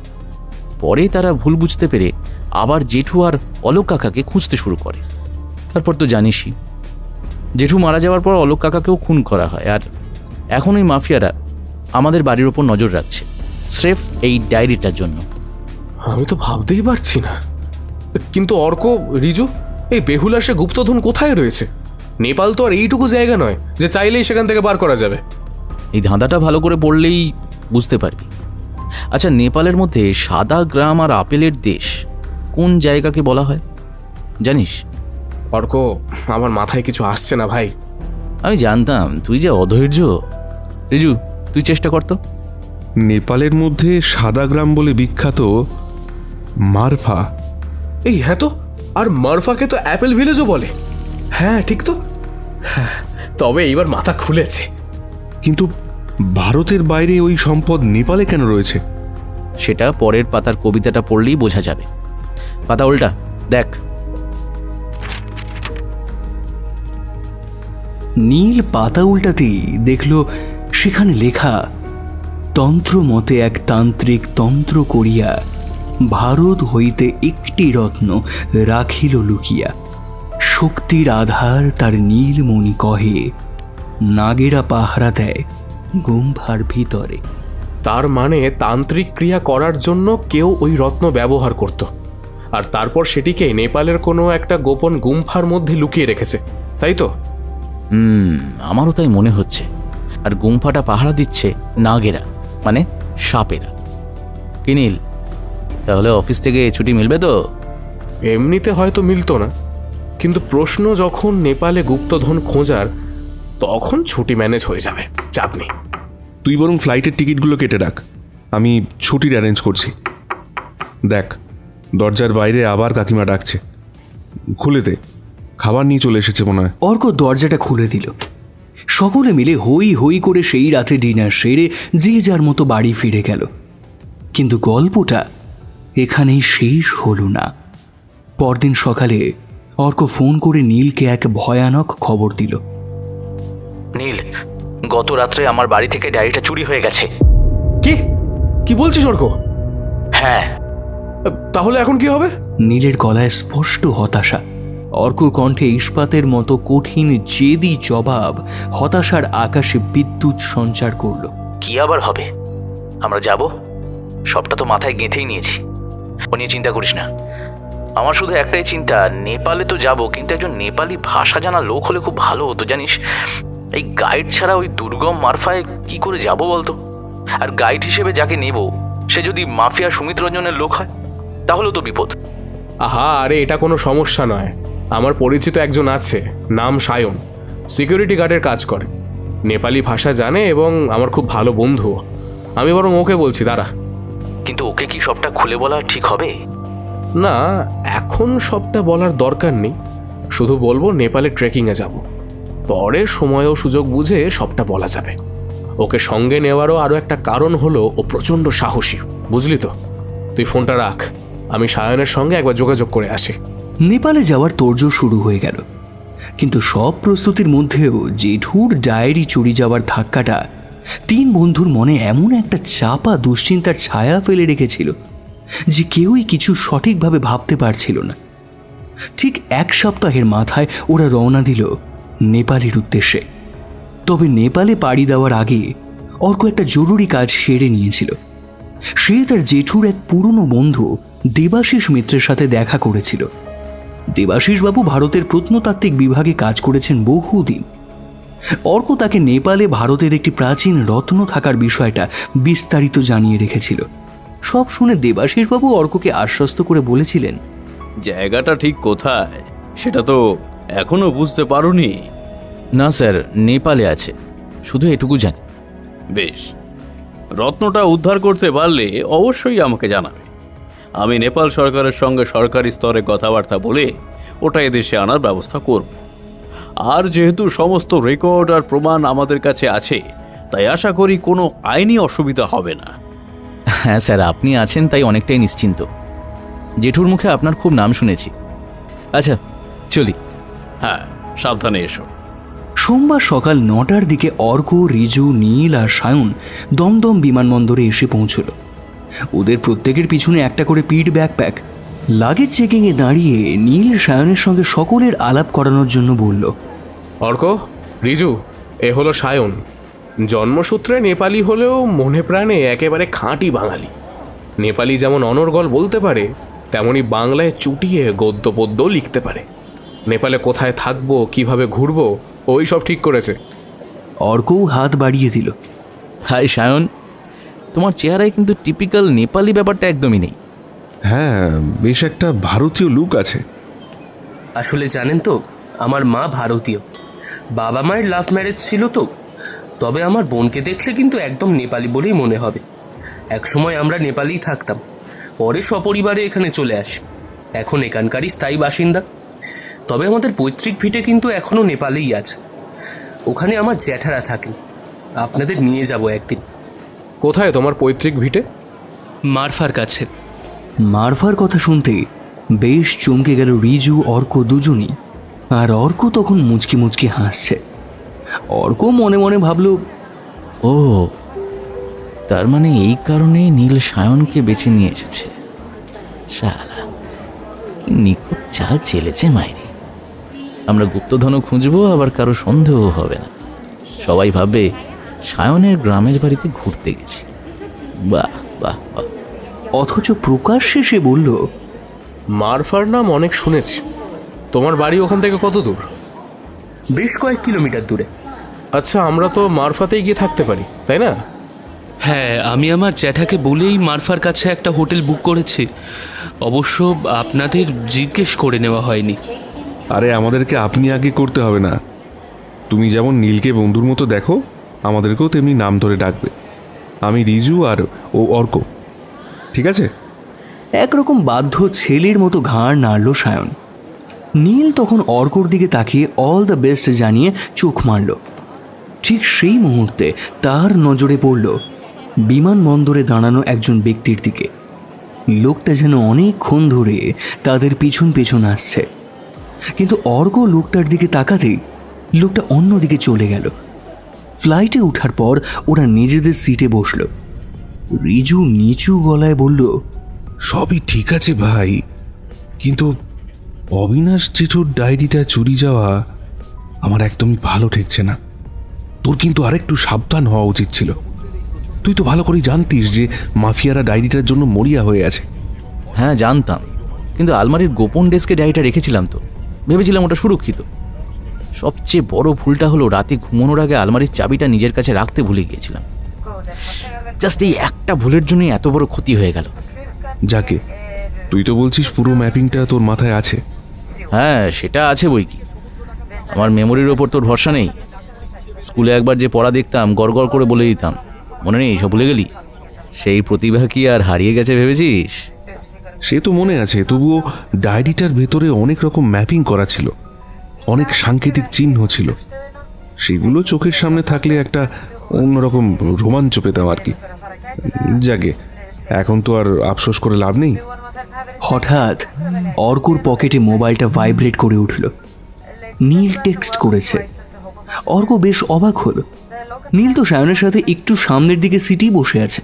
E: পরে তারা ভুল বুঝতে পেরে আবার জেঠু আর অলোক কাকাকে খুঁজতে শুরু করে। তারপর তো জানিসই, জেঠু মারা যাওয়ার পর অলোক কাকাকেও খুন করা হয়। আর এখন ওই মাফিয়ারা আমাদের বাড়ির ওপর নজর রাখছে, স্রেফ এই ডায়েরিটার জন্য।
D: আমি তো ভাবতেই পারছি না। কিন্তু অর্ক, রিজু, এই বেহুলার সে গুপ্তধন কোথায় রয়েছে? নেপাল তো আর এইটুকু জায়গা নয় যে চাইলেই সেখান থেকে বার করা যাবে।
E: এই ধাঁধাটা ভালো করে পড়লেই বুঝতে পারবি। আচ্ছা, নেপালের মধ্যে সাদা গ্রাম আর আপেলের দেশ কোন জায়গাকে বলা হয় জানিস?
D: অর্ক, আমার মাথায় কিছু আসছে না ভাই।
E: আমি জানতাম তুই যে অধৈর্য। রিজু, তুই চেষ্টা কর তো।
G: নেপালের মধ্যে সাদা গ্রাম বলে বিখ্যাত মারফা।
D: এই হ্যাঁ তো, আর মারফাকে তো অ্যাপেল ভিলেজও বলে। হ্যাঁ ঠিক তো। হ্যাঁ, তবে এইবার মাথা খুলেছে।
G: কিন্তু ভারতের বাইরে ওই সম্পদ নেপালে কেন রয়েছে?
E: সেটা পরের পাতার কবিতাটা পড়লেই বোঝা যাবে। পাতা উল্টা দেখ।
C: নীল পাতা উল্টাতেই দেখল সেখানে লেখা, তন্ত্র মতে এক তান্ত্রিক তন্ত্র করিয়া ভারত হইতে একটি রত্ন রাখিল লুকিয়া, শক্তির আধার তার নীলমণি কহে, নাগেরা পাহারা দেয় গুম্ফার ভিতরে।
D: তার মানে তান্ত্রিক ক্রিয়া করার জন্য কেউ ওই রত্ন ব্যবহার করত, আর তারপর সেটিকে নেপালের কোনো একটা গোপন গুম্ফার মধ্যে লুকিয়ে রেখেছে, তাই তো?
E: আমারও তাই মনে হচ্ছে। আর গুম্ফাটা পাহারা দিচ্ছে নাগেরা, মানে সাপেরা। কি নীল, তাহলে অফিস থেকে ছুটি মিলবে তো?
D: এমনিতে হয়তো মিলতো না, কিন্তু প্রশ্ন যখন নেপালে গুপ্তধন খোঁজার, তখন ছুটি ম্যানেজ হয়ে যাবে, চাপ নেই।
G: তুই বরং ফ্লাইটের টিকিটগুলো কেটে রাখ, আমি ছুটির অ্যারেঞ্জ করছি। দেখ, দরজার বাইরে আবার কাকিমা ডাকছে, খুলে দে। খাবার নিয়ে চলে এসেছে মনে হয়।
C: অর্ক দরজাটা খুলে দিল। সকলে মিলে হই হই করে সেই রাতে ডিনার সেরে যে যার মতো বাড়ি ফিরে গেল। কিন্তু গল্পটা এখানেই শেষ হলো না। পরদিন সকালে অর্ক ফোন করে নীলকে এক ভয়ানক খবর দিল।
E: নীল, গত রাত্রে আমার বাড়ি থেকে ডায়েরিটা চুরি হয়ে গেছে।
D: কি কি বলছিস অর্ক?
E: হ্যাঁ।
D: তাহলে এখন কি হবে?
C: নীলের গলায় স্পষ্ট হতাশা। অর্কর কণ্ঠে ইস্পাতের মতো কঠিন জেদি জবাব হতাশার আকাশে বিদ্যুৎ সঞ্চার করল।
E: কি আবার হবে? আমরা যাব, সবটা তো মাথায় গেঁথেই নিয়েছি। ও নিয়ে চিন্তা করিস না। আমার শুধু একটাই চিন্তা, নেপালে তো যাব, কিন্তু একজন নেপালি ভাষা জানা লোক হলে খুব ভালো হতো জানিস। এই গাইড ছাড়া ওই দুর্গম মারফায় কি করে যাব বলতো? আর গাইড হিসেবে যাকে নেব সে যদি মাফিয়া সুমিত রঞ্জনের লোক হয়, তাহলেও তো বিপদ।
D: আহা, আরে এটা কোনো সমস্যা নয়। আমার পরিচিত একজন আছে, নাম সায়ন, সিকিউরিটি গার্ডের কাজ করে, নেপালি ভাষা জানে এবং আমার খুব ভালো বন্ধু। আমি বরং ওকে বলছি, দাঁড়া।
E: কিন্তু ওকে কি সবটা খুলে বলা ঠিক হবে?
D: না, এখন সবটা বলার দরকার নেই। শুধু বলবো নেপালে ট্রেকিংয়ে যাব, পরে সময় ও সুযোগ বুঝে সবটা বলা যাবে। ওকে সঙ্গে নেওয়ারও আরও একটা কারণ হলো ও প্রচণ্ড সাহসী, বুঝলি তো? তুই ফোনটা রাখ, আমি সায়নের সঙ্গে একবার যোগাযোগ করে আসি।
C: নেপালে যাওয়ার তোড়জোড় শুরু হয়ে গেল। কিন্তু সব প্রস্তুতির মধ্যেও জেঠুর ডায়েরি চুরি যাওয়ার ধাক্কাটা তিন বন্ধুর মনে এমন একটা চাপা দুশ্চিন্তার ছায়া ফেলে রেখেছিল যে কেউই কিছু সঠিকভাবে ভাবতে পারছিল না। ঠিক 1 সপ্তাহের মাথায় ওরা রওনা দিল নেপালের উদ্দেশ্যে। তবে নেপালে পাড়ি দেওয়ার আগে অর্ক একটা জরুরি কাজ সেরে নিয়েছিল। সে তার জেঠুর এক পুরনো বন্ধু দেবাশিস মিত্রের সাথে দেখা করেছিল। দেবাশিস বাবু ভারতের প্রত্নতাত্ত্বিক বিভাগে কাজ করেছেন বহুদিন। অর্ক তাকে নেপালে ভারতের একটি প্রাচীন রত্ন থাকার বিষয়টা বিস্তারিত জানিয়ে রেখেছিল। সব শুনে দেবাশিস বাবু অর্ককে আশ্বস্ত করে বলেছিলেন,
I: জায়গাটা ঠিক কোথায় সেটা তো এখনো বুঝতে পারোনি।
E: না স্যার, নেপালে আছে, শুধু এটুকু জানি।
I: বেশ, রত্নটা উদ্ধার করতে পারলে অবশ্যই আমাকে জানাবে। আমি নেপাল সরকারের সঙ্গে সরকারি স্তরে কথাবার্তা বলে ওটা এদেশে আনার ব্যবস্থা করব। আর যেহেতু সমস্ত রেকর্ড আর প্রমাণ আমাদের কাছে আছে, তাই আশা করি কোনো আইনি অসুবিধা হবে না।
E: হ্যাঁ স্যার, আপনি আছেন তাই অনেকটাই নিশ্চিন্ত। জেঠুর মুখে আপনার খুব নাম শুনেছি। আচ্ছা, চলি।
I: হ্যাঁ, সাবধানে এসো।
C: সোমবার সকাল 9টার দিকে অর্ক, রিজু, নীল আর সায়ন দমদম বিমানবন্দরে এসে পৌঁছল। ওদের প্রত্যেকের পিছনে একটা করে পিঠ ব্যাকপ্যাক। লাগেজ চেকিংয়ে দাঁড়িয়ে নীল সায়নের সঙ্গে সকলের আলাপ করানোর জন্য বলল,
D: অর্ক, রিজু, এ হলো সায়ন। জন্মসূত্রে নেপালি হলেও মনে প্রাণে একেবারে খাঁটি বাঙালি। নেপালি যেমন অনর্গল বলতে পারে, তেমনি বাংলায় চুটিয়ে গদ্য পদ্য লিখতে পারে। নেপালে কোথায় থাকবো, কিভাবে ঘুরবো, ওই সব ঠিক করেছে।
C: অর্কও হাত বাড়িয়ে দিল।
E: হাই সায়ন, তোমার চেহারায় কিন্তু টিপিক্যাল নেপালি ব্যাপারটা একদমই নেই।
G: হ্যাঁ, বেশ একটা ভারতীয় লুক আছে।
J: আসলে জানেন তো, আমার মা ভারতীয়, বাবা মায়ের লাভ ম্যারেজ ছিল তো। তবে আমার বোনকে দেখলে কিন্তু একদম নেপালি বলেই মনে হবে। একসময় আমরা নেপালেই থাকতাম, পরে সপরিবারে এখানে চলে আসি। এখন এখানকারই স্থায়ী বাসিন্দা। তবে আমাদের পৈতৃক ভিটে কিন্তু এখনো নেপালেই আছে। ওখানে আমার জ্যাঠারা থাকেন। আপনাদের নিয়ে যাব একদিন।
D: কোথায় তোমার পৈতৃক ভিটে?
J: মারফার কাছে।
C: মারফার কথা শুনতে বেশ চমকে গেল রিজু, অর্ক দুজনই। আর অর্ক তখন মুচকি মুচকি হাসছে। অর্ক মনে মনে ভাবল,
E: ও, তার মানে এই কারণে নীল সায়নকে বেছে নিয়ে এসেছে। শালা, কি নিখুঁত চাল চেলেছে মাইরি। আমরা গুপ্তধনও খুঁজবো, আবার কারো সন্দেহ হবে না। সবাই ভাববে সায়নের গ্রামের বাড়িতে ঘুরতে গেছি। বাহ বাহ বাহ।
C: অথচ প্রকাশ্যে সে বলল,
D: মারফার নাম অনেক শুনেছি। তোমার বাড়ি ওখান থেকে কত দূর?
J: বেশ কয়েক কিলোমিটার দূরে।
D: আচ্ছা, আমরা তো মারফাতেই গিয়ে থাকতে পারি, তাই না?
J: হ্যাঁ, আমি আমার জ্যাঠাকে বলেই মারফার কাছে একটা হোটেল বুক করেছি। অবশ্য আপনাদের জিজ্ঞেস করে নেওয়া হয়নি।
G: আরে, আমাদেরকে আপনি আগে করতে হবে না। তুমি যেমন নীলকে বন্ধুর মতো দেখো, আমাদেরকেও তেমনি নাম ধরে ডাকবে। আমি রিজু আর ও অর্ক, ঠিক আছে?
C: একরকম বাধ্য ছেলের মতো ঘাড় নাড়ল সায়ন। নীল তখন অর্কর দিকে তাকিয়ে অল দ্য বেস্ট জানিয়ে চোখ মারল। ঠিক সেই মুহূর্তে তার নজরে পড়ল বিমানবন্দরে দাঁড়ানো একজন ব্যক্তির দিকে। লোকটা যেন অনেকক্ষণ ধরে তাদের পিছন পেছন আসছে, কিন্তু অর্ক লোকটার দিকে তাকাতেই লোকটা অন্যদিকে চলে গেল। ফ্লাইটে ওঠার পর ওরা নিজেদের সিটে বসল। রিজু নিচু গলায় বলল,
G: সবই ঠিক আছে ভাই, কিন্তু অবিনাশ জেঠুর ডায়েরিটা চুরি যাওয়া আমার একদমই ভালো ঠেকছে না। তোর কিন্তু আরেকটু সাবধান হওয়া উচিত ছিল। তুই তো ভালো করেই জানতিস যে মাফিয়ারা ডায়েরিটার জন্য মরিয়া হয়ে আছে।
E: হ্যাঁ জানতাম, কিন্তু আলমারির গোপন ডেস্কে ডায়েরিটা রেখেছিলাম তো, ভেবেছিলাম ওটা সুরক্ষিত। সবচেয়ে বড় ভুলটা হলো রাতে ঘুমানোর আগে আলমারির চাবিটা নিজের কাছে রাখতে ভুলে গিয়েছিলাম। জাস্ট এই একটা ভুলের জন্যই এত বড় ক্ষতি হয়ে গেল।
G: যাকে, তুই তো বলছিস পুরো ম্যাপিংটা তোর মাথায় আছে।
E: হ্যাঁ, সেটা আছে বই কি। আমার মেমোরির ওপর তোর ভরসা নেই? স্কুলে একবার যে পড়া দেখতাম গড়গড় করে বলে দিতাম, মনে নেই? সব ভুলে গেলি? সেই প্রতিভা কি আর হারিয়ে গেছে ভেবেছিস?
G: সে তো মনে আছে, তবুও ডায়েরিটার ভেতরে অনেক রকম ম্যাপিং করা ছিল, অনেক সাংকেতিক চিহ্ন ছিল। সেগুলো চোখের সামনে থাকলে একটা অন্যরকম রোমাঞ্চ পেতাম আর কি। যাকে, এখন তো আর আফসোস করে লাভ নেই।
C: হঠাৎ অর্কুর পকেটে মোবাইলটা ভাইব্রেট করে উঠল। নীল টেক্সট করেছে। অর্ক বেশ অবাক হলো। নীল তো সায়নের সাথে একটু সামনের দিকে সিটেই বসে আছে,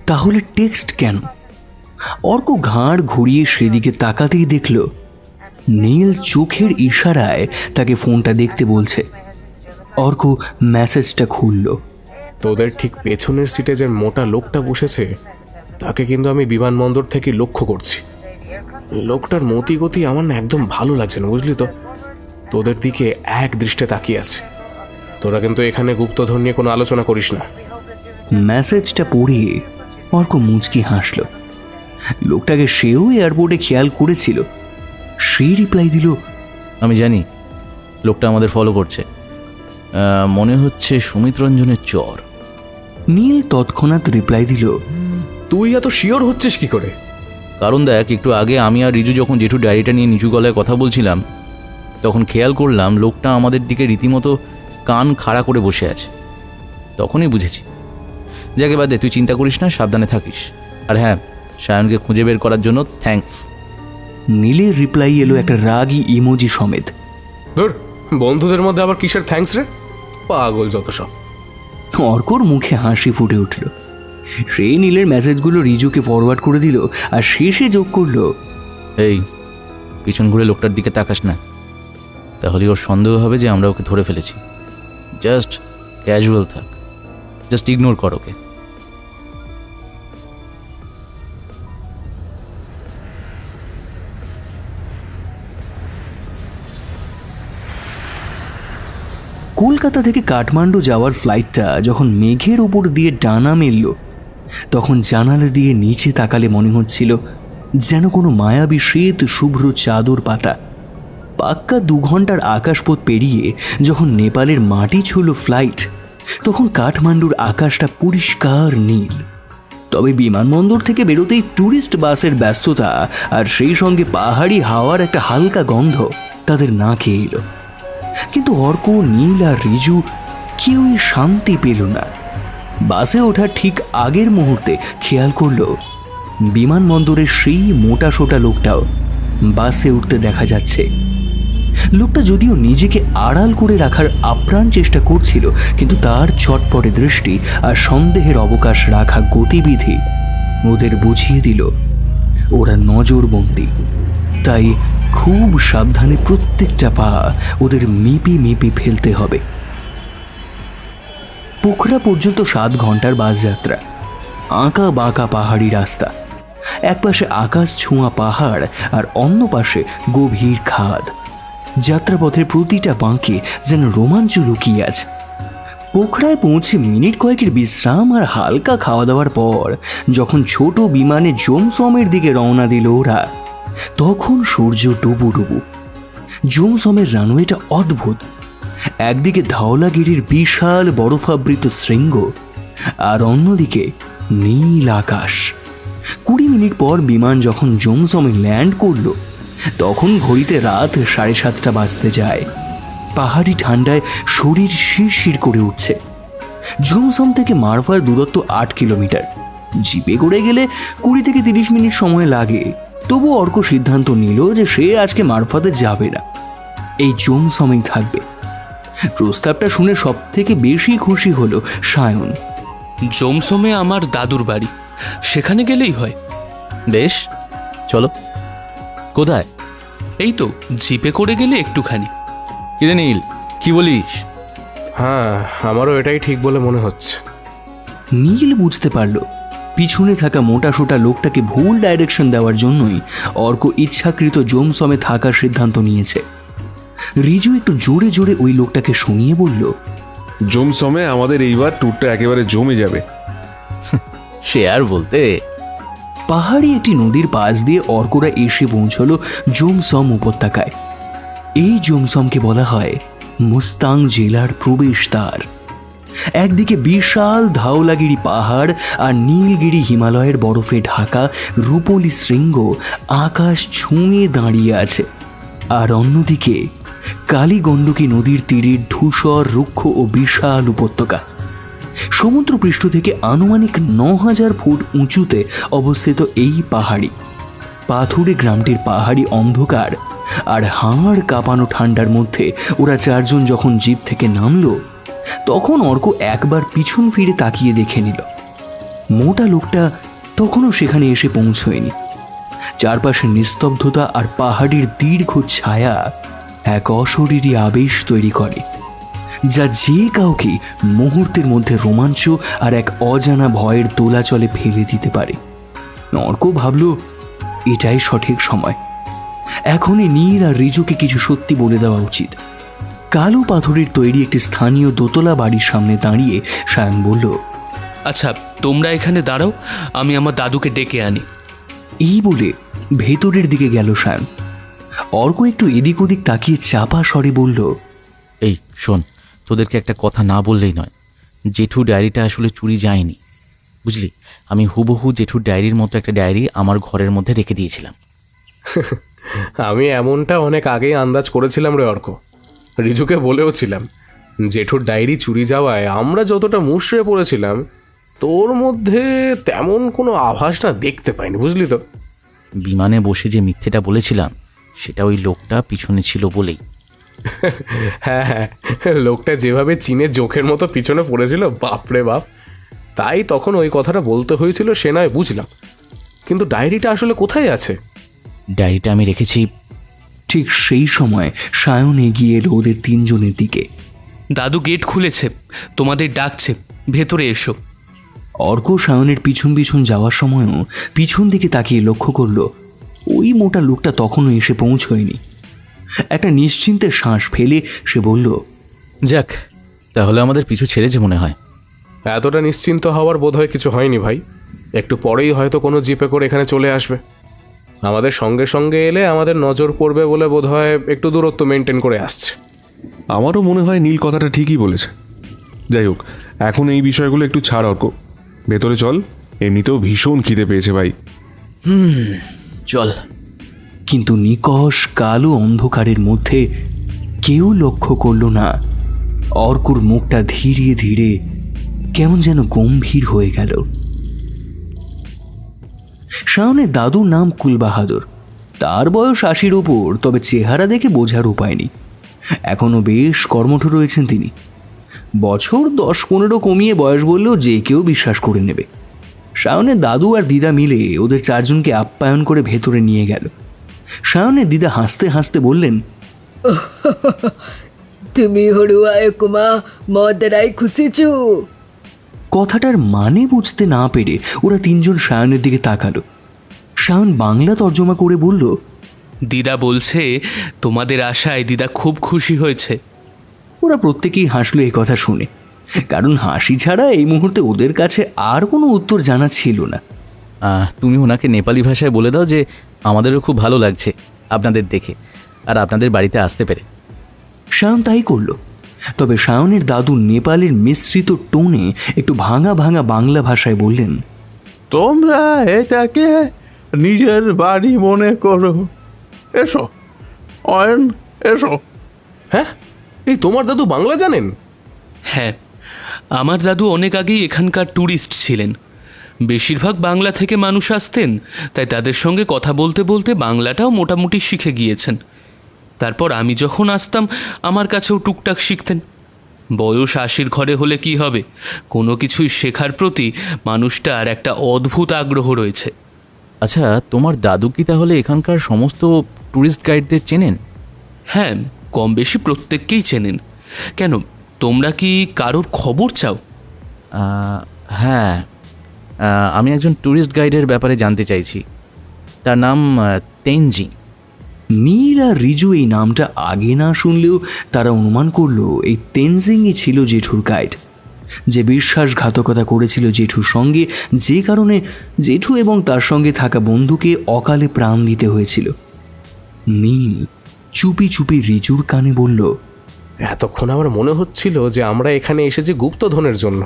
C: তাহলে টেক্সট কেন? অর্ক ঘাড় ঘুরিয়ে সেদিকে তাকাতেই দেখল নীল চোখের ইশারায় তাকে ফোনটা দেখতে বলছে। অর্ক মেসেজটা খুলল।
D: তোদের ঠিক পেছনের সিটে যে মোটা লোকটা বসেছে তাকে কিন্তু আমি বিমানবন্দর থেকে লক্ষ্য করছি। লোকটার মতিগতি আমার না একদম ভালো লাগছে না, বুঝলি তো? তোদের দিকে এক দৃষ্টে তাকিয়ে আছে। তোরা কিন্তু এখানে গুপ্তধন নিয়ে কোনো আলোচনা করিস না।
C: মেসেজটা পড়ে অর্ক মুচকি হাসল। লোকটাকে সেও এয়ারপোর্টে খেয়াল করেছিল। সে রিপ্লাই দিল,
E: আমি জানি লোকটা আমাদের ফলো করছে, মনে হচ্ছে সুমিত রঞ্জনের চর।
C: নীল তৎক্ষণাৎ রিপ্লাই দিল,
D: তুই এত শিওর হচ্ছিস কি করে?
E: কারণ দেখ, একটু আগে আমি আর রিজু যখন জেঠু ডায়েরিটা নিয়ে নিচু গলায় কথা বলছিলাম তখন খেয়াল করলাম লোকটা আমাদের দিকে রীতিমতো কান খাড়া করে বসে আছে। তখনই বুঝেছি। যাকে বাদে, তুই চিন্তা করিস না, সাবধানে থাকিস। আর হ্যাঁ, সায়নকে খুঁজে বের করার জন্য থ্যাঙ্কস।
C: নীলের রিপ্লাই এলো একটা রাগী ইমোজি সমেত।
D: ধর, বন্ধুদের মধ্যে আবার কিসের থ্যাঙ্কস রে? পাগল যত সব।
C: অর্কর মুখে হাসি ফুটে উঠল। সে নীলের মেসেজগুলো রিজুকে ফরওয়ার্ড করে দিল আর শেষে যোগ করলো,
E: এই পিছন ঘুরে লোকটার দিকে তাকাস না, তাহলে ওর সন্দেহ হবে যে আমরা ওকে ধরে ফেলেছি। জাস্ট ক্যাজুয়াল থাক, জাস্ট ইগনোর কর ওকে।
C: কলকাতা থেকে কাঠমান্ডু যাওয়ার ফ্লাইটটা যখন মেঘের উপর দিয়ে ডানা মেলল তখন জানালা দিয়ে নিচে তাকালে মনে হচ্ছিল যেন কোনো মায়াবী শ্বেত শুভ্র চাদর পাতা। পাক্কা 2 ঘন্টার আকাশপথ পেরিয়ে যখন নেপালের মাটি ছুঁল ফ্লাইট, তখন কাঠমান্ডুর আকাশটা পরিষ্কার নীল। তবে বিমানবন্দর থেকে বেরোতেই ট্যুরিস্ট বাসের ব্যস্ততা আর সেই সঙ্গে পাহাড়ি হাওয়ার একটা হালকা গন্ধ তাদের নাকে এলো। কিন্তু অর্ক, নীল আর রিজু কেউই শান্তি পেল না। বাসে ওঠার ঠিক আগের মুহূর্তে খেয়াল করলো বিমানবন্দরের সেই মোটা সোটা লোকটাও বাসে উঠতে দেখা যাচ্ছে। লোকটা যদিও নিজেকে আড়াল করে রাখার আপ্রাণ চেষ্টা করছিল, কিন্তু তার ছটপটে দৃষ্টি আর সন্দেহের অবকাশ রাখা গতিবিধি ওদের বুঝিয়ে দিল ওরা নজরবন্দি। তাই খুব সাবধানে প্রত্যেকটা পা ওদের মেপে মেপে ফেলতে হবে। পোখরা পর্যন্ত 7 ঘন্টার বাস যাত্রা। আঁকা বাঁকা পাহাড়ি রাস্তা, একপাশে আকাশ ছোঁয়া পাহাড় আর অন্য পাশে গভীর খাদ। যাত্রাপথের প্রতিটা বাঁকে যেন রোমাঞ্চ লুকিয়ে আছে। পোখরায় পৌঁছে মিনিট কয়েকের বিশ্রাম আর হালকা খাওয়া দাওয়ার পর যখন ছোট বিমানে জমসমের দিকে রওনা দিল ওরা, তখন সূর্য ডুবু ডুবু। জমসমের রানওয়েটা অদ্ভুত। একদিকে ধওলাগিরির বিশাল বরফাবৃত শৃঙ্গ আর অন্যদিকে নীল আকাশ। 20 মিনিট পর বিমান যখন জমসমে ল্যান্ড করলো তখন ঘড়িতে রাত 7:30 বাজতে যায়। পাহাড়ি ঠান্ডায় শরীর শিরশির করে উঠছে। জমসম থেকে মারফার দূরত্ব 8 কিলোমিটার। জিপে করে গেলে 20 থেকে 30 মিনিট সময় লাগে। তবু অর্ক সিদ্ধান্ত নিল যে সে আজকে মারফাতে যাবে না, এই জমসমেই থাকবে। প্রস্তাবটা শুনে সব থেকে বেশি খুশি হলো সায়ন।
J: জমসমে আমার দাদুর বাড়ি, সেখানে গেলেই হয়।
E: বেশ, চলো। কোথায়?
J: এই তো জিপে করে গেলে একটুখানি।
E: কিরে নীল, কি বলিস?
D: হ্যাঁ, আমারও এটাই ঠিক বলে মনে হচ্ছে।
C: নীল বুঝতে পারল পিছনে থাকা মোটা সোটা লোকটাকে ভুল ডাইরেকশন দেওয়ার জন্যই অর্ক ইচ্ছাকৃত জমসমে থাকার সিদ্ধান্ত নিয়েছে। রিজু একটু জোরে জোরে ওই লোকটাকে শুনিয়ে বলল,
G: জমসমে আমাদের এইবার ট্যুরটা একেবারে জমে যাবে।
E: সে আর বলতে।
C: পাহাড়ি একটি নদীর পাশ দিয়ে অর্করা এসে পৌঁছল জমসম উপত্যকায়। এই জমসমকে বলা হয় মুস্তাং জেলার প্রবেশদ্বার। একদিকে বিশাল ধওলাগিরি পাহাড় আর নীলগিরি হিমালয়ের বরফে ঢাকা রূপলি শৃঙ্গ আকাশ ছুঁয়ে দাঁড়িয়ে আছে, আর অন্যদিকে কালীগণ্ডকী নদীর তীরের ধূসর রুক্ষ ও বিশাল উপত্যকা। সমুদ্রপৃষ্ঠ থেকে আনুমানিক 9000 ফুট উঁচুতে অবস্থিত এই পাহাড়ি পাথুরে গ্রামটির পাহাড়ি অন্ধকার আর হাড় কাঁপানো ঠান্ডার মধ্যে ওরা 4 জন যখন জিপ থেকে নামলো তখন অর্ক একবার পিছন ফিরে তাকিয়ে দেখে নিল মোটা লোকটা তখনও সেখানে এসে পৌঁছয়নি। চারপাশে নিস্তব্ধতা আর পাহাড়ের দীর্ঘ ছায়া এক অশরীরী আবেশ তৈরি করে, যা যে কাউকে মুহূর্তের মধ্যে রোমাঞ্চ আর এক অজানা ভয়ের দোলাচলে ফেলে দিতে পারে। অর্ক ভাবল এটাই সঠিক সময়। এখনই নীল আর রিজুকে কিছু সত্যি বলে দেওয়া উচিত। কালো পাথরের তৈরি একটি স্থানীয় দোতলা বাড়ির সামনে দাঁড়িয়ে সায়ন বলল,
J: আচ্ছা, তোমরা এখানে দাঁড়াও, আমি আমার দাদুকে ডেকে আনি।
C: এই বলে ভেতরের দিকে গেল সায়ন। অর্ক একটু এদিক ওদিক তাকিয়ে চাপা স্বরে বলল,
E: এই শোন, তোদেরকে একটা কথা না বললেই নয়। জেঠু ডায়েরিটা আসলে চুরি যায়নি, বুঝলি? আমি হুবহু জেঠুর ডায়েরির মতো একটা ডায়েরি আমার ঘরের মধ্যে রেখে দিয়েছিলাম।
D: আমি এমনটা অনেক আগেই আন্দাজ করেছিলাম রে অর্ক। রিজুকে বলেও ছিলাম, জেঠুর ডায়েরি চুরি যাওয়ায় আমরা যতটা মুষড়ে পড়েছিলাম, তোর মধ্যে তেমন কোনো আভাসটা দেখতে পাইনি, বুঝলি তো?
E: বিমানে বসে যে মিথ্যেটা বলেছিলাম সেটা ওই লোকটা পিছনে ছিল বলেই।
D: হ্যাঁ হ্যাঁ, লোকটা যেভাবে চীনে জোকের মতো পিছনে পড়েছিল, বাপরে বাপ! তাই তখন ওই কথাটা বলতে হয়েছিল, সে নয় বুঝলাম, কিন্তু ডায়েরিটা আসলে কোথায় আছে?
E: ডায়েরিটা আমি রেখেছি।
C: ঠিক সেই সময় সায়ন এগিয়ে এলো ওদের তিনজনের দিকে।
J: দাদু গেট খুলেছে, তোমাদের ডাকছে, ভেতরে এসো।
C: অর্ক সায়নের পিছন পিছন যাওয়ার সময়ও পিছন দিকে তাকিয়ে লক্ষ্য করলো ওই মোটা লোকটা তখনও এসে পৌঁছয়নি। একটা নিশ্চিন্তের শ্বাস ফেলে সে বলল,
E: যাক, তাহলে আমাদের পিছু ছেড়েছে মনে হয়।
D: এতটা নিশ্চিন্ত হওয়ার বোধহয় কিছু হয়নি ভাই। একটু পরেই হয়তো কোনো জিপে করে এখানে চলে আসবে। আমাদের সঙ্গে সঙ্গে এলে আমাদের নজর পড়বে বলে বোধহয় একটু দূরত্ব মেনটেন করে আসছে।
G: আমারও মনে হয় নীল কথাটা ঠিকই বলেছে। যাই হোক, এখন এই বিষয়গুলো একটু ছাড় অর্ক, ভেতরে চল, এমনিতেও ভীষণ খিদে পেয়েছে ভাই।
E: চল।
C: কিন্তু নিকষ কালো অন্ধকারের মধ্যে কেউ লক্ষ্য করল না অর্কুর মুখটা ধীরে ধীরে কেমন যেন গম্ভীর হয়ে গেল। শাওনের দাদুর নাম কুলবাহাদুর। তার বয়স ৮০-র উপর, তবে চেহারা দেখে বোঝার উপায় নেই। এখনও বেশ কর্মঠ রয়েছেন তিনি। বছর ১০-১৫ কমিয়ে বয়স বললেও যে কেউ বিশ্বাস করে নেবে। শাওনের দাদু আর দিদা মিলে ওদের চারজনকে আপ্যায়ন করে ভেতরে নিয়ে গেল। শাওনের দিদা হাসতে হাসতে বললেন,
F: তুমি হড়ুয়ায় কুমা মদরাই খুশি চু।
C: কথাটার মানে বুঝতে না পেরে ওরা তিনজন শায়নের দিকে তাকালো। শায়ন বাংলা তর্জমা করে বলল,
J: দিদা বলছে তোমাদের আশায় দিদা খুব খুশি হয়েছে।
C: ওরা প্রত্যেকেই হাসলো এই কথা শুনে, কারণ হাসি ছাড়া এই মুহূর্তে ওদের কাছে আর কোনো উত্তর জানা ছিল না।
E: তুমি ওনাকে নেপালি ভাষায় বলে দাও যে আমাদেরও খুব ভালো লাগছে আপনাদের দেখে আর আপনাদের বাড়িতে আসতে পেরে।
C: শায়ন তাই করলো। তবে শায়নের দাদু নেপালের মিশ্রিত টোনে একটু ভাঙা ভাঙা বাংলা ভাষায় বললেন,
K: তোমরা এটাকে নিজের বাড়ি মনে করো। এসো অয়ন, এসো।
D: হ্যাঁ, এই তোমার দাদু বাংলা জানেন?
J: হ্যাঁ, আমার দাদু অনেক আগেই এখানকার ট্যুরিস্ট ছিলেন। বেশিরভাগ বাংলা থেকে মানুষ আসতেন, তাই তাদের সঙ্গে কথা বলতে বলতে বাংলাটাও মোটামুটি শিখে গিয়েছেন। তারপর আমি যখন আসতাম আমার কাছেও টুকটাক শিখতেন। বয়স ৮০-র ঘরে হলে কি হবে, কোনো কিছুই শেখার প্রতি মানুষটার একটা অদ্ভুত আগ্রহ রয়েছে।
E: আচ্ছা, তোমার দাদু কি তাহলে এখানকার সমস্ত ট্যুরিস্ট গাইডদের চেনেন?
J: হ্যাঁ, কম বেশি প্রত্যেককেই চেনেন। কেন, তোমরা কি কারোর খবর চাও?
E: হ্যাঁ, আমি একজন ট্যুরিস্ট গাইডের ব্যাপারে জানতে চাইছি। তার নাম তেনজিং।
C: নীল আর রিজু এই নামটা আগে না শুনলেও তারা অনুমান করলো এই তেনজিংই ছিল জেঠুর গাইড, যে বিশ্বাসঘাতকতা করেছিল জেঠুর সঙ্গে, যে কারণে জেঠু এবং তার সঙ্গে থাকা বন্ধুকে অকালে প্রাণ দিতে হয়েছিল। নীল চুপি চুপি রিজুর কানে বলল,
D: এতক্ষণ আমার মনে হচ্ছিল যে আমরা এখানে এসেছি গুপ্তধনের জন্য।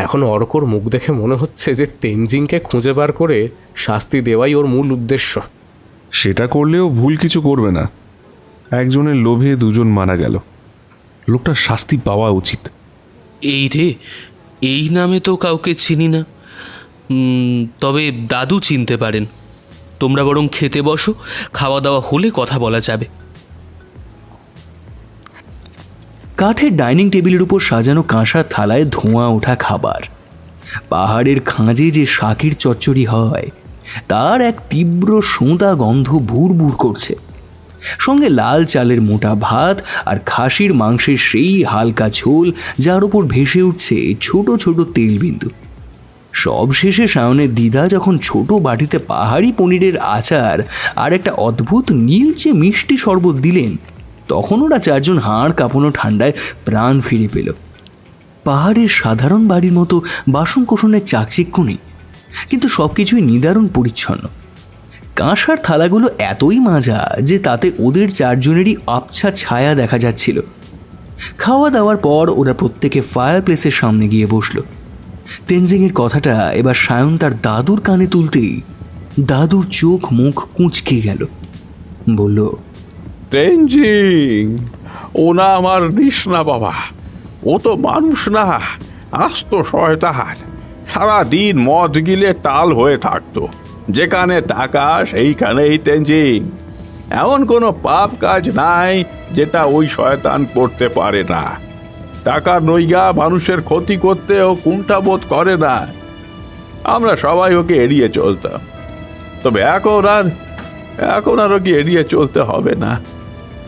D: এখন অর্কর মুখ দেখে মনে হচ্ছে যে তেনজিংকে খুঁজে বার করে শাস্তি দেওয়াই ওর মূল উদ্দেশ্য।
G: সেটা করলেও ভুল কিছু করবে না। একজনের লোভে দুজন মারা গেল, লোকটার শাস্তি পাওয়া উচিত।
J: এই রে, এই নামে তো কাউকে চিনি না। তবে দাদু চিনতে পারেন। তোমরা বরং খেতে বসো, খাওয়া দাওয়া হলে কথা বলা যাবে।
C: কাঠের ডাইনিং টেবিলের উপর সাজানো কাঁসার থালায় ধোঁয়া ওঠা খাবার। পাহাড়ের খাঁজে যে শাকের চচ্চড়ি হয় তার এক তীব্র সোঁদা গন্ধ ভুর ভুর করছে, সঙ্গে লাল চালের মোটা ভাত আর খাসির মাংসের সেই হালকা ঝোল যার উপর ভেসে উঠছে ছোট ছোট তেলবিন্দু। সব শেষে সায়নের দিদা যখন ছোট বাটিতে পাহাড়ি পনিরের আচার আর একটা অদ্ভুত নীলচে মিষ্টি শরবত দিলেন, তখন ওরা চারজন হাড় কাঁপানো ঠান্ডায় প্রাণ ফিরে পেল। পাহাড়ের সাধারণ বাড়ির মতো বাসন কোসনের চাকচিক্য নেই, কিন্তু সব কিছুই নিদারুণ পরিচ্ছন্ন। কাঁসার থালাগুলো এতই মাজা যে তাতে ওদের চারজনেরই আবছা ছায়া দেখা যাচ্ছিল। খাওয়া দাওয়ার পর ওরা প্রত্যেকে ফায়ার প্লেসের সামনে গিয়ে বসল। তেনজিংয়ের কথাটা এবার সায়ন তার দাদুর কানে তুলতেই দাদুর চোখ মুখ কুঁচকে গেল। বলল,
K: তেনজিং, ও না আমার নিস না বাবা, ও তো মানুষ না, আস্ত শয়তান। সারাদিন মদ গিলে টাল হয়ে থাকতো, যেখানে টাকা সেইখানেই তেনজিং। এমন কোনো পাপ কাজ নাই যেটা ওই শয়তান করতে পারে না। টাকার নইগা মানুষের ক্ষতি করতে ও কুণ্ঠাবোধ করে না। আমরা সবাই ওকে এড়িয়ে চলতাম, তবে এখন আর ওকে এড়িয়ে চলতে হবে না।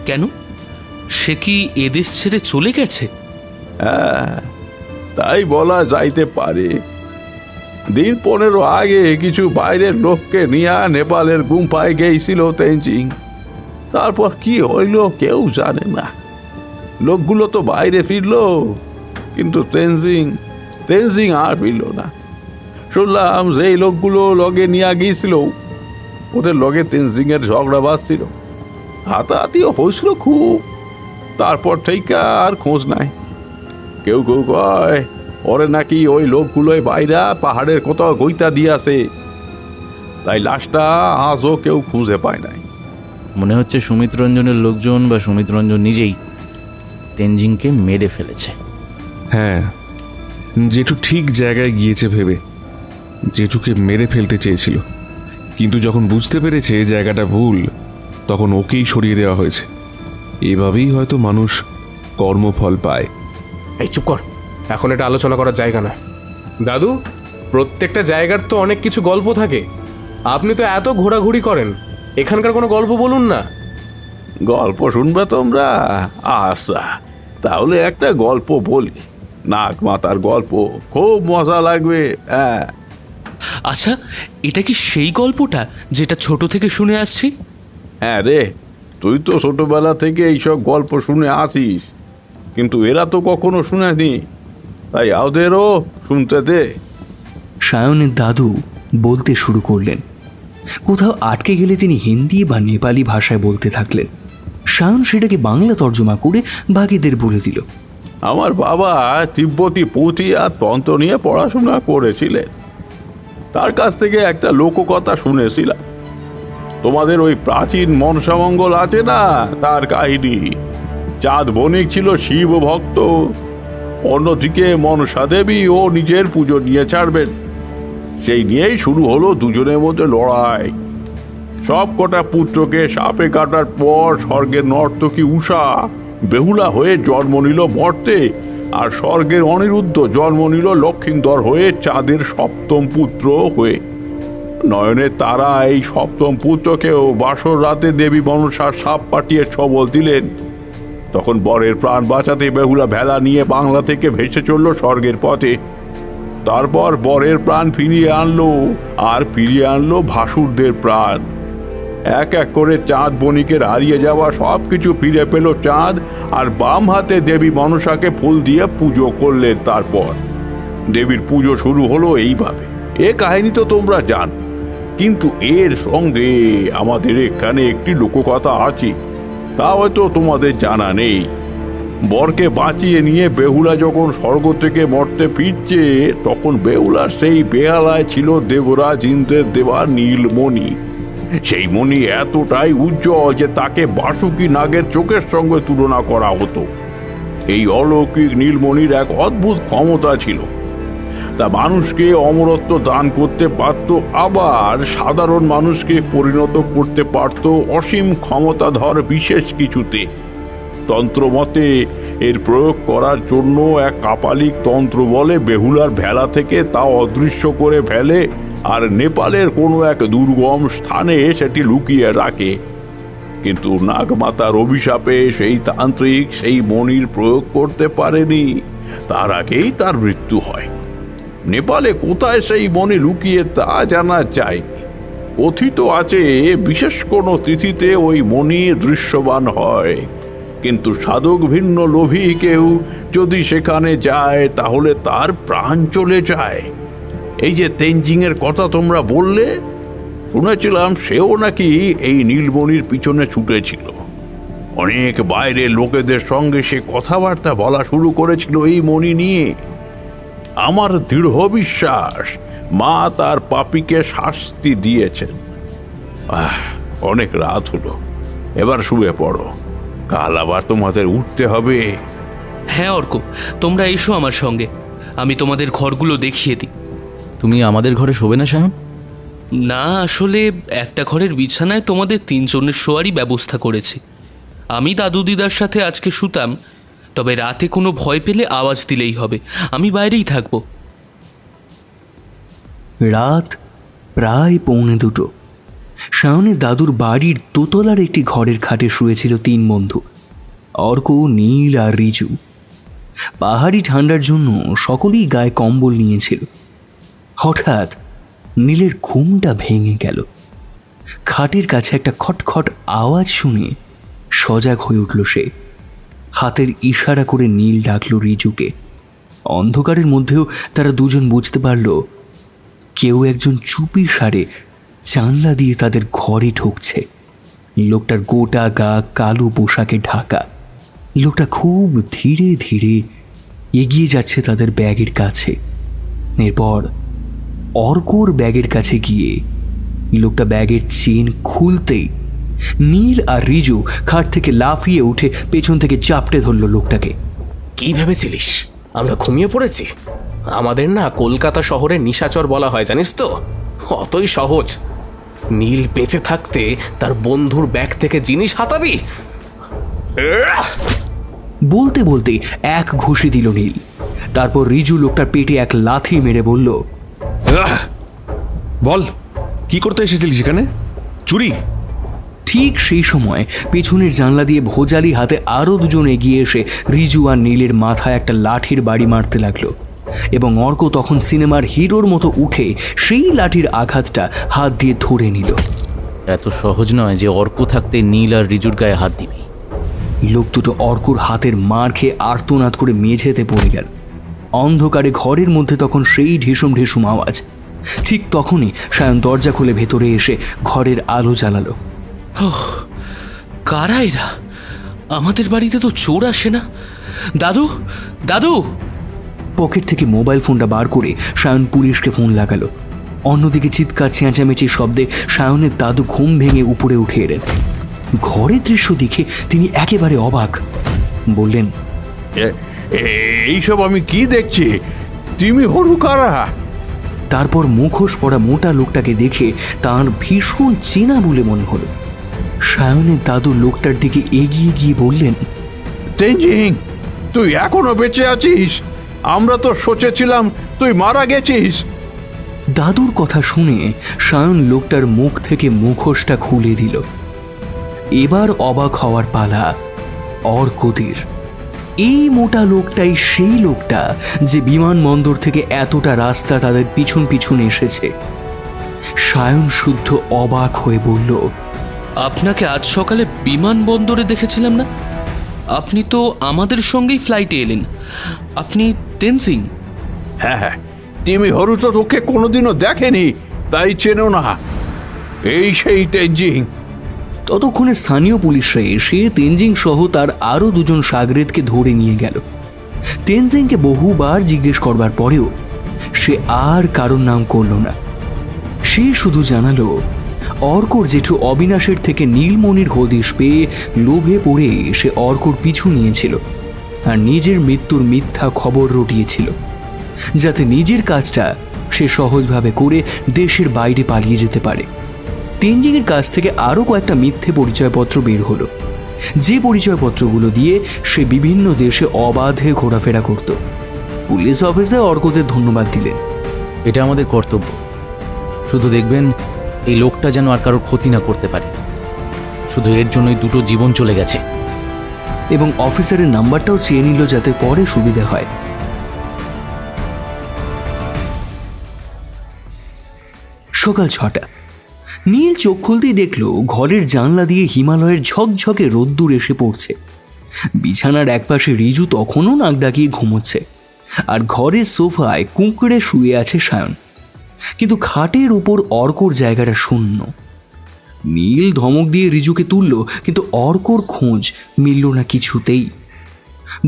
J: কেন, সে কি এদেশ ছেড়ে চলে গেছে?
K: হ্যাঁ, তাই বলা যাইতে পারে। দিন 15 আগে কিছু বাইরের লোককে নিয়ে নেপালের গুম্পায় গেছিল তেনজিং। তারপর কি হইল কেউ জানে না। লোকগুলো তো বাইরে ফিরলো, কিন্তু তেনজিং আর ফিরল না। শুনলাম যে লোকগুলো লগে নিয়ে গিয়েছিল, ওদের লগে তেনজিং এর ঝগড়া বাজছিল, হাতাহাতিও হয়েছিল খুব। তারপর থেকে আর খোঁজ নাই। কেউ কেউ কয় ওরে নাকি ওই লোকগুলোই বাইরা পাহাড়ের কোথাও গইতা দিয়াছে, তাই লাশটা আজও কেউ খুঁজে পায় নাই।
E: মনে হচ্ছে সুমিত রঞ্জনের লোকজন বা সুমিত রঞ্জন নিজেই তেনজিংকে মেরে ফেলেছে।
G: হ্যাঁ, জেঠু ঠিক জায়গায় গিয়েছে ভেবে জেঠুকে মেরে ফেলতে চেয়েছিল, কিন্তু যখন বুঝতে পেরেছে জায়গাটা ভুল, তখন ওকেই সরিয়ে দেওয়া হয়েছে। এভাবেই হয়তো মানুষ কর্মফল পায়।
D: এই চুপ কর, এখন এটা আলোচনা করার জায়গা না। দাদু, প্রত্যেকটা জায়গার তো অনেক কিছু গল্প থাকে। আপনি তো এত ঘোরাঘুরি করেন, এখানকার কোনো গল্প বলুন না।
K: গল্প শুনবে তোমরা? আচ্ছা, তাহলে একটা গল্প বলি। নাগ মাতার গল্প, খুব মজা লাগবে। হ্যাঁ।
J: আচ্ছা, এটা কি সেই গল্পটা যেটা ছোট থেকে শুনে আসছি?
K: হ্যাঁ রে, তুই তো ছোটবেলা থেকে এইসব গল্প শুনে আসিস, কিন্তু এরা তো কখনো শুনেনি, তাই ওদেরও শুনতে দে।
C: সায়নের দাদু বলতে শুরু করলেন। কোথাও আটকে গেলে তিনি হিন্দি বা নেপালি ভাষায় বলতে থাকলেন। সায়ন সেটাকে বাংলা তর্জমা করে বাকিদের বলে দিল।
K: আমার বাবা তিব্বতী পুঁথি আর তন্ত্র নিয়ে পড়াশোনা করেছিলেন। তার কাছ থেকে একটা লোককথা শুনেছিলাম। তোমাদের ওই প্রাচীন মনসামঙ্গল আছে না, তার কাহিনী। চাঁদ বণিক ছিল শিব ভক্ত, অন্যদিকে মনসা দেবী ও নিজের পুজো নিয়ে ছাড়বেন। সেই নিয়েই শুরু হলো দুজনের মধ্যে লড়াই। সব কটা পুত্রকে সাপে কাটার পর স্বর্গের নর্তকী উষা বেহুলা হয়ে জন্ম নিল মর্তে, আর স্বর্গের অনিরুদ্ধ জন্ম নিল লক্ষিন্দর হয়ে চাঁদের সপ্তম পুত্র হয়ে। নয়নের তারা এই সপ্তম পুত্রকেও বাসর রাতে দেবী মনসার সাপ পাঠিয়ে ছবল দিলেন। তখন বরের প্রাণ বাঁচাতে বেহুলা ভেলা নিয়ে বাংলা থেকে ভেসে চলল স্বর্গের পথে। তারপর বরের প্রাণ ফিরিয়ে আনলো, আর ফিরিয়ে আনলো ভাসুরদের প্রাণ। এক এক করে চাঁদ বণিকের হারিয়ে যাওয়া সব কিছু ফিরে পেল চাঁদ, আর বাম হাতে দেবী মনসাকে ফুল দিয়ে পুজো করলেন। তারপর দেবীর পুজো শুরু হলো এইভাবে। এ কাহিনী তো তোমরা জানো, কিন্তু এর সঙ্গে আমাদের এখানে একটি লোককথা আছে, তা হয়তো তোমাদের জানা নেই। বরকে বাঁচিয়ে নিয়ে বেহুলা যখন স্বর্গ থেকে মর্তে ফিরছে, তখন বেহুলার সেই বেহালায় ছিল দেবরাজ ইন্দ্রের দেওয়া নীলমণি। সেই মণি এতটাই উজ্জ্বল যে তাকে বাসুকি নাগের চোখের সঙ্গে তুলনা করা হতো। এই অলৌকিক নীলমণির এক অদ্ভুত ক্ষমতা ছিল। তা মানুষকে অমরত্ব দান করতে পারত, আবার সাধারণ মানুষকে পরিণত করতে পারত অসীম ক্ষমতাধর বিশেষ কিছুতে। তন্ত্রমতে এর প্রয়োগ করার জন্য এক কাপালিক তন্ত্র বলে বেহুলার ভেলা থেকে তা অদৃশ্য করে ফেলে আর নেপালের কোনো এক দুর্গম স্থানে সেটি লুকিয়ে রাখে। কিন্তু নাগমাতার অভিশাপে সেই তান্ত্রিক সেই মণির প্রয়োগ করতে পারেনি, তার আগেই তার মৃত্যু হয়। নেপালে কোথায় সেই মণি লুকিয়ে তা জানা যায়। কথিত আছে বিশেষ কোনো তিথিতে ওই মণি দৃশ্যমান হয়, কিন্তু সাধক ভিন্ন লোভী কেউ যদি সেখানে যায় তাহলে তার প্রাণ চলে যায়। এই যে তেনজিং এর কথা তোমরা বললে, শুনেছিলাম সেও নাকি এই নীলমণির পিছনে ছুটেছিল। অনেক বাইরের লোকেদের সঙ্গে সে কথাবার্তা বলা শুরু করেছিল এই মণি নিয়ে। আমার দৃঢ় বিশ্বাস মা তার পাপীকে শাস্তি দিয়েছেন। অনেক রাত হলো, এবার শুয়ে পড়ো, কাল আবার তোমাদের উঠতে হবে।
J: হ্যাঁ অর্ক, তোমরা এসো আমার সঙ্গে, আমি তোমাদের ঘরগুলো দেখিয়ে দিই।
E: তুমি আমাদের ঘরে শোবে না সায়ন?
J: না, আসলে একটা ঘরের বিছানায় তোমাদের 3 জনের শোয়ারই ব্যবস্থা করেছি। আমি দাদু দিদার সাথে আজকে শুতাম, তবে রাতে কোনো ভয় পেলে আওয়াজ দিলেই হবে, আমি বাইরেই থাকবো।
C: রাত প্রায় 1:45। সায়নের দাদুর বাড়ির দোতলার একটি ঘরের খাটে শুয়েছিল 3 বন্ধু, অর্ক, নীল আর রিজু। পাহাড়ি ঠান্ডার জন্য সকলেই গায়ে কম্বল নিয়েছিল। হঠাৎ নীলের ঘুমটা ভেঙে গেল। খাটের কাছে একটা খটখট আওয়াজ শুনে সজাগ হয়ে উঠল সে। হাতের ইশারা করে নীল ডাকল রিজুকে। অন্ধকারের মধ্যেও তারা দুজন বুঝতে পারল কেউ একজন চুপি সারে জানলা দিয়ে তাদের ঘরে ঢুকছে। লোকটার গোটা গা কালো পোশাকে ঢাকা। লোকটা খুব ধীরে ধীরে এগিয়ে যাচ্ছে তাদের ব্যাগের কাছে। এরপর অর্কর ব্যাগের কাছে গিয়ে লোকটা ব্যাগের চেন খুলতেই নীল আর রিজু খাট থেকে লাফিয়ে উঠে পেছন থেকে চাপটে ধরল লোকটাকে।
D: কি ভেবেছিলিস আমরা ঘুমিয়ে পড়েছি? আমাদের না কলকাতা শহরে নিশাচর বলা হয়, জানিস তো? অতই সহজ। নীল বেঁচে থাকতে তার বন্ধুর ব্যাগ থেকে জিনিস হাতাবি?
C: বলতে বলতে এক ঘুষি দিল নীল। তারপর রিজু লোকটার পেটে এক লাথি মেরে বলল,
G: বল, কি করতে এসেছিলি সেখানে? চুরি?
C: ঠিক সেই সময় পেছনের জানলা দিয়ে ভোজালি হাতে আরও দুজন এগিয়ে এসে রিজু আর নীলের মাথায় একটা লাঠির বাড়ি মারতে লাগলো, এবং অর্ক তখন সিনেমার হিরোর মতো উঠে সেই লাঠির আঘাতটা হাত দিয়ে ধরে নিল।
E: এত সহজ নয় যে অর্ক থাকতে নীল আর রিজুর গায়ে হাত দিবি।
C: লোক দুটো অর্কর হাতের মার খেয়ে আর্তনাদ করে মেঝেতে পড়ে গেল। অন্ধকারে ঘরের মধ্যে তখন সেই ঢেসুম ঢেসুম আওয়াজ। ঠিক তখনই সায়ন দরজা খুলে ভেতরে এসে ঘরের আলো জ্বালালো।
J: কারা এরা? আমাদের বাড়িতে তো চোর আসে না। দাদু, দাদু!
C: পকেট থেকে মোবাইল ফোনটা বার করে সায়ন পুলিশকে ফোন লাগালো। অন্যদিকে চিৎকার চেঁচামেচির শব্দে সায়নের দাদু ঘুম ভেঙে উপরে উঠে এলেন। ঘরের দৃশ্য দেখে তিনি একেবারে অবাক। বললেন,
K: এইসব আমি কি দেখছি? তুমি হরু কারা?
C: তারপর মুখোশ পরা মোটা লোকটাকে দেখে তার ভীষণ চেনা বলে মনে হলো। সায়নের দাদু লোকটার দিকে এগিয়ে গিয়ে বললেন,
K: তেনজিং, তুই এখনো বেঁচে আছিস? আমরা তো সোচেছিলাম তুই মারা গেছিস।
C: দাদুর কথা শুনে সায়ন লোকটার মুখ থেকে মুখোশটা খুলে দিল। এবার অবাক হওয়ার পালা অর্কদের। এই মোটা লোকটাই সেই লোকটা যে বিমানবন্দর থেকে এতটা রাস্তা তাদের পিছন পিছন এসেছে। সায়ন শুদ্ধ অবাক হয়ে বলল,
J: আপনাকে আজ সকালে বিমানবন্দরে দেখেছিলাম না? আপনি তো আমাদের সঙ্গেই ফ্লাইটে এলেন। আপনি তেনজিং?
K: হ্যাঁ হ্যাঁ, তিমি হরু তো তোকে কোনোদিনও দেখেনি, তাই চেনো না। এই সেই তেনজিং।
C: ততক্ষণে স্থানীয় পুলিশরা এসে তেনজিং সহ তার আরও দুজন সাগরেদকে ধরে নিয়ে গেল। তেনজিংকে বহুবার জিজ্ঞেস করবার পরেও সে আর কারোর নাম করল না। সে শুধু জানালো অর্কর জেঠু অবিনাশের থেকে নীলমণির হদিশ পেয়ে লোভে পড়ে সে অর্কর পিছু নিয়েছিল আর নিজের মৃত্যুর মিথ্যা খবর রটিয়েছিল, যাতে নিজের কাজটা সে সহজভাবে করে দেশের বাইরে পালিয়ে যেতে পারে। তেনজিংয়ের কাছ থেকে আরও কয়েকটা মিথ্যে পরিচয়পত্র বের হলো যে পরিচয়পত্রগুলো দিয়ে সে বিভিন্ন দেশে অবাধে ঘোরাফেরা করত। পুলিশ অফিসার অর্কদের ধন্যবাদ দিলেন।
E: এটা আমাদের কর্তব্য। শুধু দেখবেন এই লোকটা যেন আর কারোর ক্ষতি না করতে পারে। শুধু এর জন্যই 2টো জীবন চলে গেছে।
C: এবং অফিসারের নাম্বারটাও চেয়ে নিল যাতে পরে সুবিধে হয়। সকাল 6টা। নীল চোখ খুলতেই দেখল ঘরের জানলা দিয়ে হিমালয়ের ঝকঝকে রোদ্দুর এসে পড়ছে। বিছানার একপাশে রিজু তখনও নাক ডাকিয়ে ঘুমোচ্ছে, আর ঘরের সোফায় কুঁকড়ে শুয়ে আছে সায়ন। কিন্তু খাটের উপর অর্কর জায়গাটা শূন্য। নীল ধমক দিয়ে রিজুকে তুলল, কিন্তু অর্কর খোঁজ মিলল না কিছুতেই।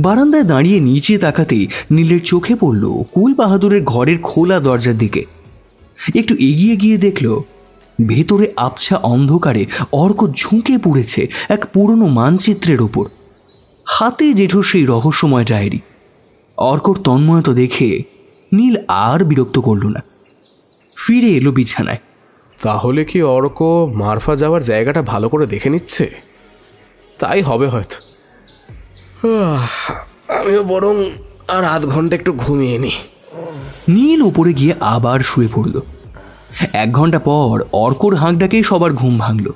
C: বারান্দায় দাঁড়িয়ে নিচে তাকাতেই নীলের চোখে পড়ল কুল বাহাদুরের ঘরের খোলা দরজার দিকে। একটু এগিয়ে গিয়ে দেখল ভেতরে আবছা অন্ধকারে অর্ক ঝুঁকে পড়েছে এক পুরনো মানচিত্রের ওপর, হাতে জেঠোর সেই রহস্যময় ডায়েরি। অর্কর তন্ময়তা দেখে নীল আর বিরক্ত করল না, ফিরে এলো বিছানায়।
D: তাহলে কি অর্ক মারফা যাওয়ার জায়গাটা ভালো করে দেখে নিচ্ছে? তাই হবে হয়তো। আমিও বরং আর আধ ঘন্টা একটু ঘুমিয়ে নি।
C: নীল উপরে গিয়ে আবার শুয়ে পড়ল। 1 ঘন্টা পর অর্কর হাঁক ডাকেই সবার ঘুম ভাঙল।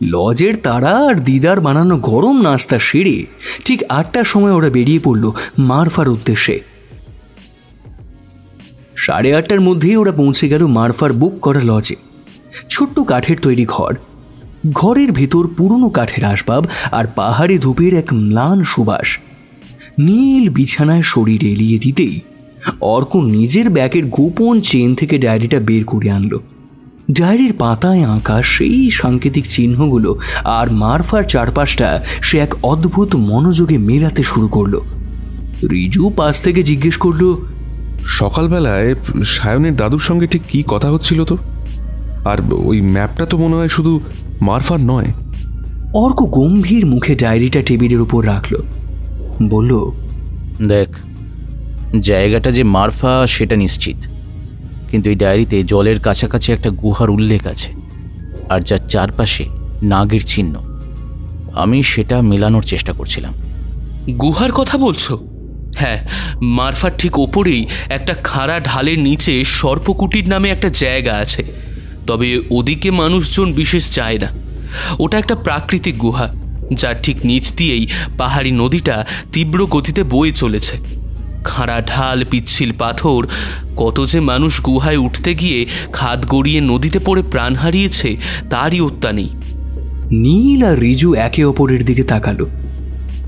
C: লজের তারা আর দিদার বানানো গরম নাস্তা সেরে ঠিক 8টার সময় ওরা বেরিয়ে পড়ল মারফার উদ্দেশ্যে। 8:30টার মধ্যেই ওরা পৌঁছে গেল মারফার বুক করা লজে। ছোট্ট কাঠের তৈরি ঘর, ঘরের ভেতর পুরনো কাঠের আসবাব আর পাহাড়ি ধূপের এক ম্লান সুবাস। নীল বিছানায় শরীর এলিয়ে দিতেই অর্ক নিজের ব্যাগের গোপন চেন থেকে ডায়েরিটা বের করে আনলো। ডায়েরির পাতায় আঁকা সেই সাংকেতিক চিহ্নগুলো আর মারফার চারপাশটা সে এক অদ্ভুত মনোযোগে মেলাতে শুরু করলো। রিজু পাশ থেকে জিজ্ঞেস করলো,
G: সকালবেলায় সায়নের দাদুর সঙ্গে ঠিক কী কথা হচ্ছিল তোর? আর ওই ম্যাপটা তো মনে হয় শুধু মারফার নয়।
C: অর্ক গম্ভীর মুখে ডায়েরিটা টেবিলের উপর রাখল, বলল,
E: দেখ, জায়গাটা যে মারফা সেটা নিশ্চিত, কিন্তু এই ডায়েরিতে জলের কাছাকাছি একটা গুহার উল্লেখ আছে, আর যার চারপাশে নাগের চিহ্ন। আমি সেটা মেলানোর চেষ্টা করছিলাম।
J: গুহার কথা বলছো? হ্যাঁ, মারফার ঠিক ওপরেই একটা খাড়া ঢালের নিচে সর্পকুটির নামে একটা জায়গা আছে, তবে ওদিকে মানুষজন বিশেষ যায় না। ওটা একটা প্রাকৃতিক গুহা, যার ঠিক নিচ দিয়েই পাহাড়ি নদীটা তীব্র গতিতে বয়ে চলেছে। খাড়া ঢাল, পিচ্ছিল পাথর, কত যে মানুষ গুহায় উঠতে গিয়ে খাদ গড়িয়ে নদীতে পড়ে প্রাণ হারিয়েছে তারই অত্যা নেই।
C: নীল আর রিজু একে অপরের দিকে তাকালো।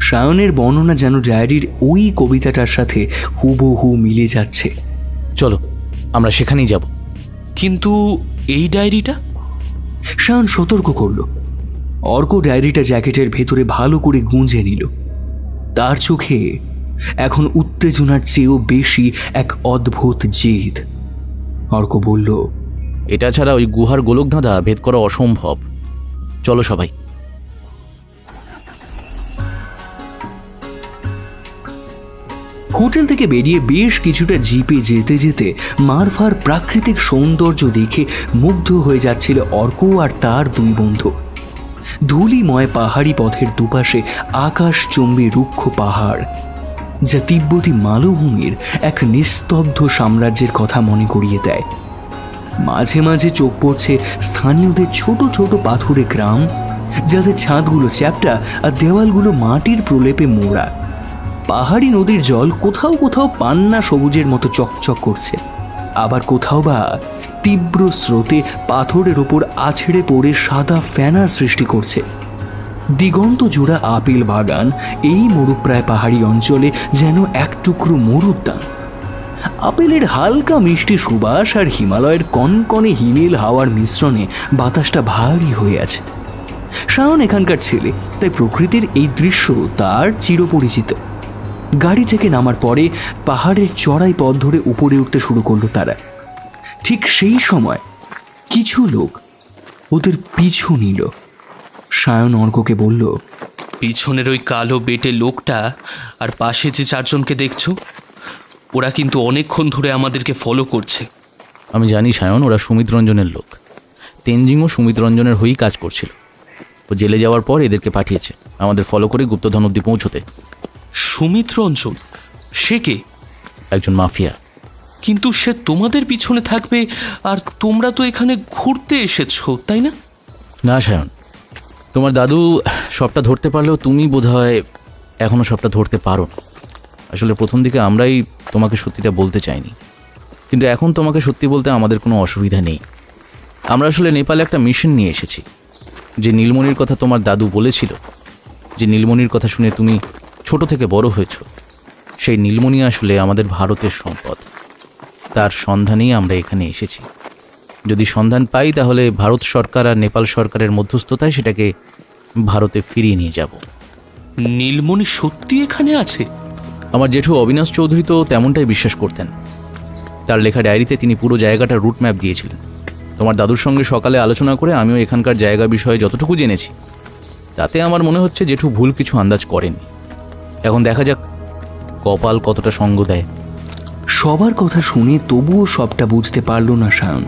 C: সায়নের বর্ণনা যেন ডায়েরির ওই কবিতাটার সাথে হুবহু মিলে যাচ্ছে।
E: চলো, আমরা সেখানেই যাব।
J: কিন্তু এই ডায়েরিটা?
C: সায়ন সতর্ক করল। অর্ক ডায়েরিটা জ্যাকেটের ভেতরে ভালো করে গুঁজে নিল। তার চোখে এখন উত্তেজনার চেয়েও বেশি এক অদ্ভুত জেদ। অর্ক বলল,
E: এটা ছাড়া ওই গুহার গোলকধাঁধা ভেদ করা অসম্ভব। চলো সবাই।
C: হোটেল থেকে বেরিয়ে বেশ কিছুটা জিপে যেতে যেতে মারফার প্রাকৃতিক সৌন্দর্য দেখে মুগ্ধ হয়ে যাচ্ছিল অর্ক আর তার 2 বন্ধু। ধূলিময় পাহাড়ি পথের দুপাশে আকাশচুম্বী রুক্ষ পাহাড়, যা তিব্বতী মালভূমির এক নিস্তব্ধ সাম্রাজ্যের কথা মনে করিয়ে দেয়। মাঝে মাঝে চোখ পড়ছে স্থানীয়দের ছোট ছোট পাথুরে গ্রাম, যাদের ছাদগুলো চ্যাপ্টা আর দেওয়ালগুলো মাটির প্রলেপে মোড়া। পাহাড়ি নদীর জল কোথাও কোথাও পান্না সবুজের মতো চকচক করছে, আবার কোথাও বা তীব্র স্রোতে পাথরের ওপর আছড়ে পড়ে সাদা ফেনার সৃষ্টি করছে। দিগন্ত জোড়া আপেল বাগান এই মরুপ্রায় পাহাড়ি অঞ্চলে যেন এক টুকরো মরুদ্যান। আপেলের হালকা মিষ্টি সুবাস আর হিমালয়ের কনকনে হিমেল হাওয়ার মিশ্রণে বাতাসটা ভারী হয়ে আছে। সায়ন এখানকার ছেলে, তাই প্রকৃতির এই দৃশ্য তার চিরপরিচিত। গাড়ি থেকে নামার পরে পাহাড়ের চড়াই পথ ধরে উপরে উঠতে শুরু করলো তারা। ঠিক সেই সময় কিছু লোক ওদের পিছু নিল। সায়ন অর্ককে বলল,
J: পিছনের ওই কালো বেটে লোকটা আর পাশে যে 4 জনকে দেখছো, ওরা কিন্তু অনেকক্ষণ ধরে আমাদেরকে ফলো করছে।
E: আমি জানি সায়ন, ওরা সুমিত রঞ্জনের লোক। তেনজিংও সুমিত রঞ্জনের হয়েই কাজ করছিল। ও জেলে যাওয়ার পর এদেরকে পাঠিয়েছে আমাদের ফলো করে গুপ্তধন অব্দি পৌঁছতে।
J: সুমিত রঞ্জন, সে কে?
E: একজন মাফিয়া।
J: কিন্তু সে তোমাদের পিছনে থাকবে, আর তোমরা তো এখানে ঘুরতে এসেছো, তাই না?
E: না সায়ন, তোমার দাদু সবটা ধরতে পারলেও তুমি বোধহয় এখনও সবটা ধরতে পারো না। আসলে প্রথম দিকে আমরাই তোমাকে সত্যিটা বলতে চাইনি, কিন্তু এখন তোমাকে সত্যি বলতে আমাদের কোনো অসুবিধা নেই। আমরা আসলে নেপালে একটা মিশন নিয়ে এসেছি। যে নীলমণির কথা তোমার দাদু বলেছিল, যে নীলমণির কথা শুনে তুমি ছোট থেকে বড় হয়েছ, সেই নীলমণি আসলে আমাদের ভারতের সম্পদ। তার সন্ধানেই আমরা এখানে এসেছি। যদি সন্ধান পাই তাহলে ভারত সরকার আর নেপাল সরকারের মধ্যস্থতায় সেটাকে ভারতে ফিরিয়ে নিয়ে যাব।
J: নীলমণি সত্যি এখানে আছে?
E: আমার জেঠু অবিনাশ চৌধুরী তো তেমনটাই বিশ্বাস করতেন। তার লেখা ডায়েরিতে তিনি পুরো জায়গাটার রুট ম্যাপ দিয়েছিলেন। তোমার দাদুর সঙ্গে সকালে আলোচনা করে আমিও এখানকার জায়গা বিষয়ে যতটুকু জেনেছি, তাতে আমার মনে হচ্ছে জেঠু ভুল কিছু আন্দাজ করেননি। এখন দেখা যাক কপাল কতটা সঙ্গ দেয়।
C: সবার কথা শুনে তবুও সবটা বুঝতে পারল না সায়ন।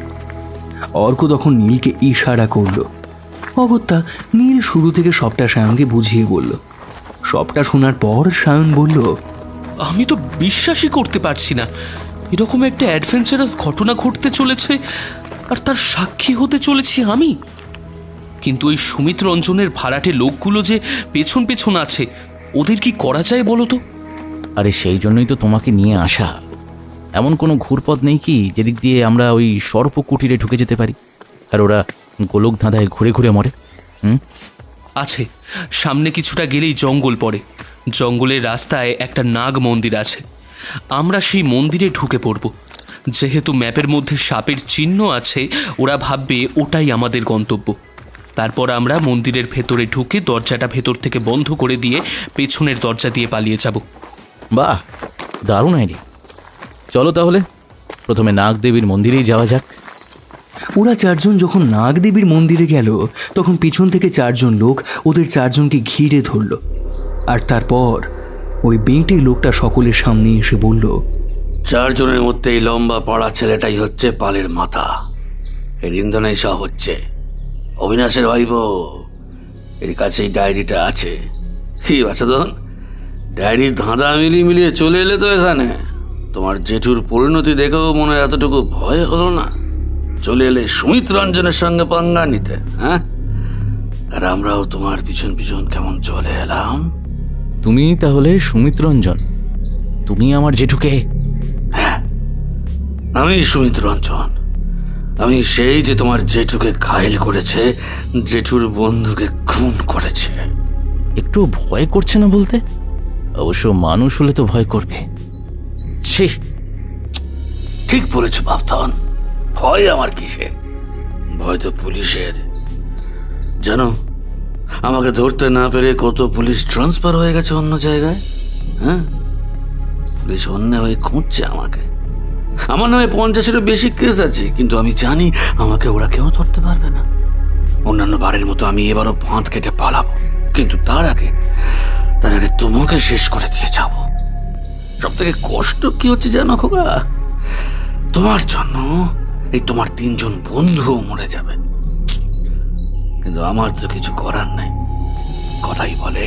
C: অর্ক তখন নীলকে ইশারা করল। অগত্যা নীল শুরু থেকে সবটা সায়নকে বুঝিয়ে বলল। সবটা শোনার পর সায়ন বলল,
J: আমি তো বিশ্বাসই করতে পারছি না, এরকম একটা অ্যাডভেঞ্চারাস ঘটনা ঘটতে চলেছে আর তার সাক্ষী হতে চলেছি আমি। কিন্তু ওই সুমিত রঞ্জনের ভাড়াটে লোকগুলো যে পেছন পেছন আছে, ওদের কি করা যায় বলো তো?
E: আরে সেই জন্যই তো তোমাকে নিয়ে আসা। এমন কোনো ঘুরপথ নেই কি যেদিক দিয়ে আমরা ওই সর্প কুটিরে ঢুকে যেতে পারি আর ওরা গোলক ধাঁধায় ঘুরে ঘুরে মরে?
J: আছে, সামনে কিছুটা গেলেই জঙ্গল পড়ে। জঙ্গলের রাস্তায় একটা নাগ মন্দির আছে। আমরা সেই মন্দিরে ঢুকে পড়ব। যেহেতু ম্যাপের মধ্যে সাপের চিহ্ন আছে, ওরা ভাববে ওটাই আমাদের গন্তব্য। তারপর আমরা মন্দিরের ভেতরে ঢুকে দরজাটা ভেতর থেকে বন্ধ করে দিয়ে পেছনের দরজা দিয়ে পালিয়ে যাব।
E: বাহ, দারুণ আইডিয়া। চলো তাহলে প্রথমে নাগদেবীর মন্দিরেই যাওয়া যাক।
C: ওরা চারজন যখন নাগদেবীর মন্দিরে গেল তখন পিছন থেকে চারজন লোক ওদের চারজনকে ঘিরে ধরল। আর তারপর ওই বেঁটে লোকটা সকলের সামনে এসে বলল,
L: চারজনের মধ্যে এই লম্বা পাড়া ছেলেটাই হচ্ছে পালের মাথা। এর ইন্ধনেই সব হচ্ছে। অবিনাশের ভাইবো, এর কাছেই ডায়েরিটা আছে। কি বাচ্চাদন, ডায়েরির ধাঁধা মিলিয়ে চলে এলে তো এখানে। তোমার জেঠুর পরিণতি দেখেও মনে এতটুকু ভয় হলো না? চলে এলে সুমিত রঞ্জনের সঙ্গে পাঙ্গা নিতে, হ্যাঁ? আর আমরাও তোমার পিছন পিছন কেমন চলে এলাম।
E: তুমি তাহলে সুমিত রঞ্জন? তুমি আমার জেঠুকে?
L: হ্যাঁ, আমি সুমিত রঞ্জন। আমি সেই যে তোমার জেঠুকে ঘায়েল করেছে, জেঠুর বন্ধুকে খুন করেছে।
E: একটু ভয় করছে না বলতে? অবশ্য মানুষ হলে তো ভয় করবে। ছি,
L: ঠিক বলেছ বাপধন। ভয় আমার কিসের? ভয় তো পুলিশের। জানো, আমাকে ধরতে না পেরে কত পুলিশ ট্রান্সফার হয়ে গেছে অন্য জায়গায়। হ্যাঁ, পুলিশ অন্য হয়ে খুঁজছে আমাকে। আমার নামে 50-এরও বেশি কেস আছে, কিন্তু আমি জানি আমাকে ওরা কেউ ধরতে পারবে না। অন্যান্য বারের মতো আমি এবারও ফাঁদ কেটে পালাবো, কিন্তু তার আগে তোমাকে শেষ করে দিয়ে যাব। সব থেকে কষ্ট কি হচ্ছে জানো খোকা? তোমার জন্য এই তোমার 3 জন বন্ধুও মরে যাবে, কিন্তু আমার তো কিছু করার নাই। কথাই বলে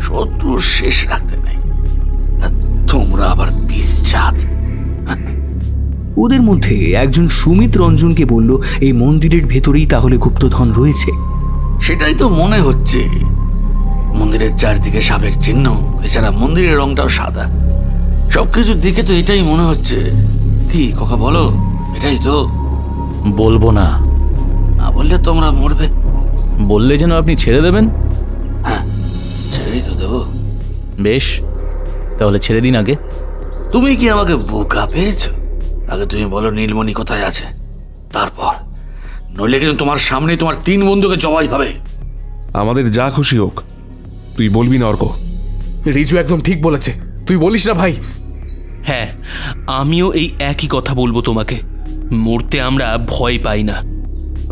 L: শত্রু শেষ রাখতে নেই। তোমরা আবার পিসজাত।
C: ওদের মধ্যে একজন সুমিত রঞ্জনকে বলল, এই মন্দিরের ভেতরেই তাহলে গুপ্তধন রয়েছে।
L: সেটাই তো মনে হচ্ছে। মন্দিরের চারদিকে সাপের চিহ্ন, এছাড়া মন্দিরের রংটাও সাদা। সবকিছুর দিকে তো এটাই মনে হচ্ছে। কি কথা বলো, এটাই তো?
E: বলবো না।
L: না বললে তোমরা মরবে।
E: বললে যেন আপনি ছেড়ে দেবেন?
L: হ্যাঁ, ছেড়েই তো দেবো।
E: বেশ, তাহলে ছেড়ে দিন আগে।
L: তুমি কি আমাকে বোকা পেয়েছো? আগে তুমি বলো নীলমণি কোথায় আছে, তারপর নইলে কিন্তু তোমার সামনে তোমার 3 বন্ধুকে জবাই হবে।
G: আমাদের যা খুশি হোক, তুই বলবি না অর্ক?
D: রিজু একদম ঠিক বলেছে, তুই বলিস না ভাই?
J: হ্যাঁ, আমিও এই একই কথা বলবো তোমাকে। মরতে আমরা ভয় পাই না।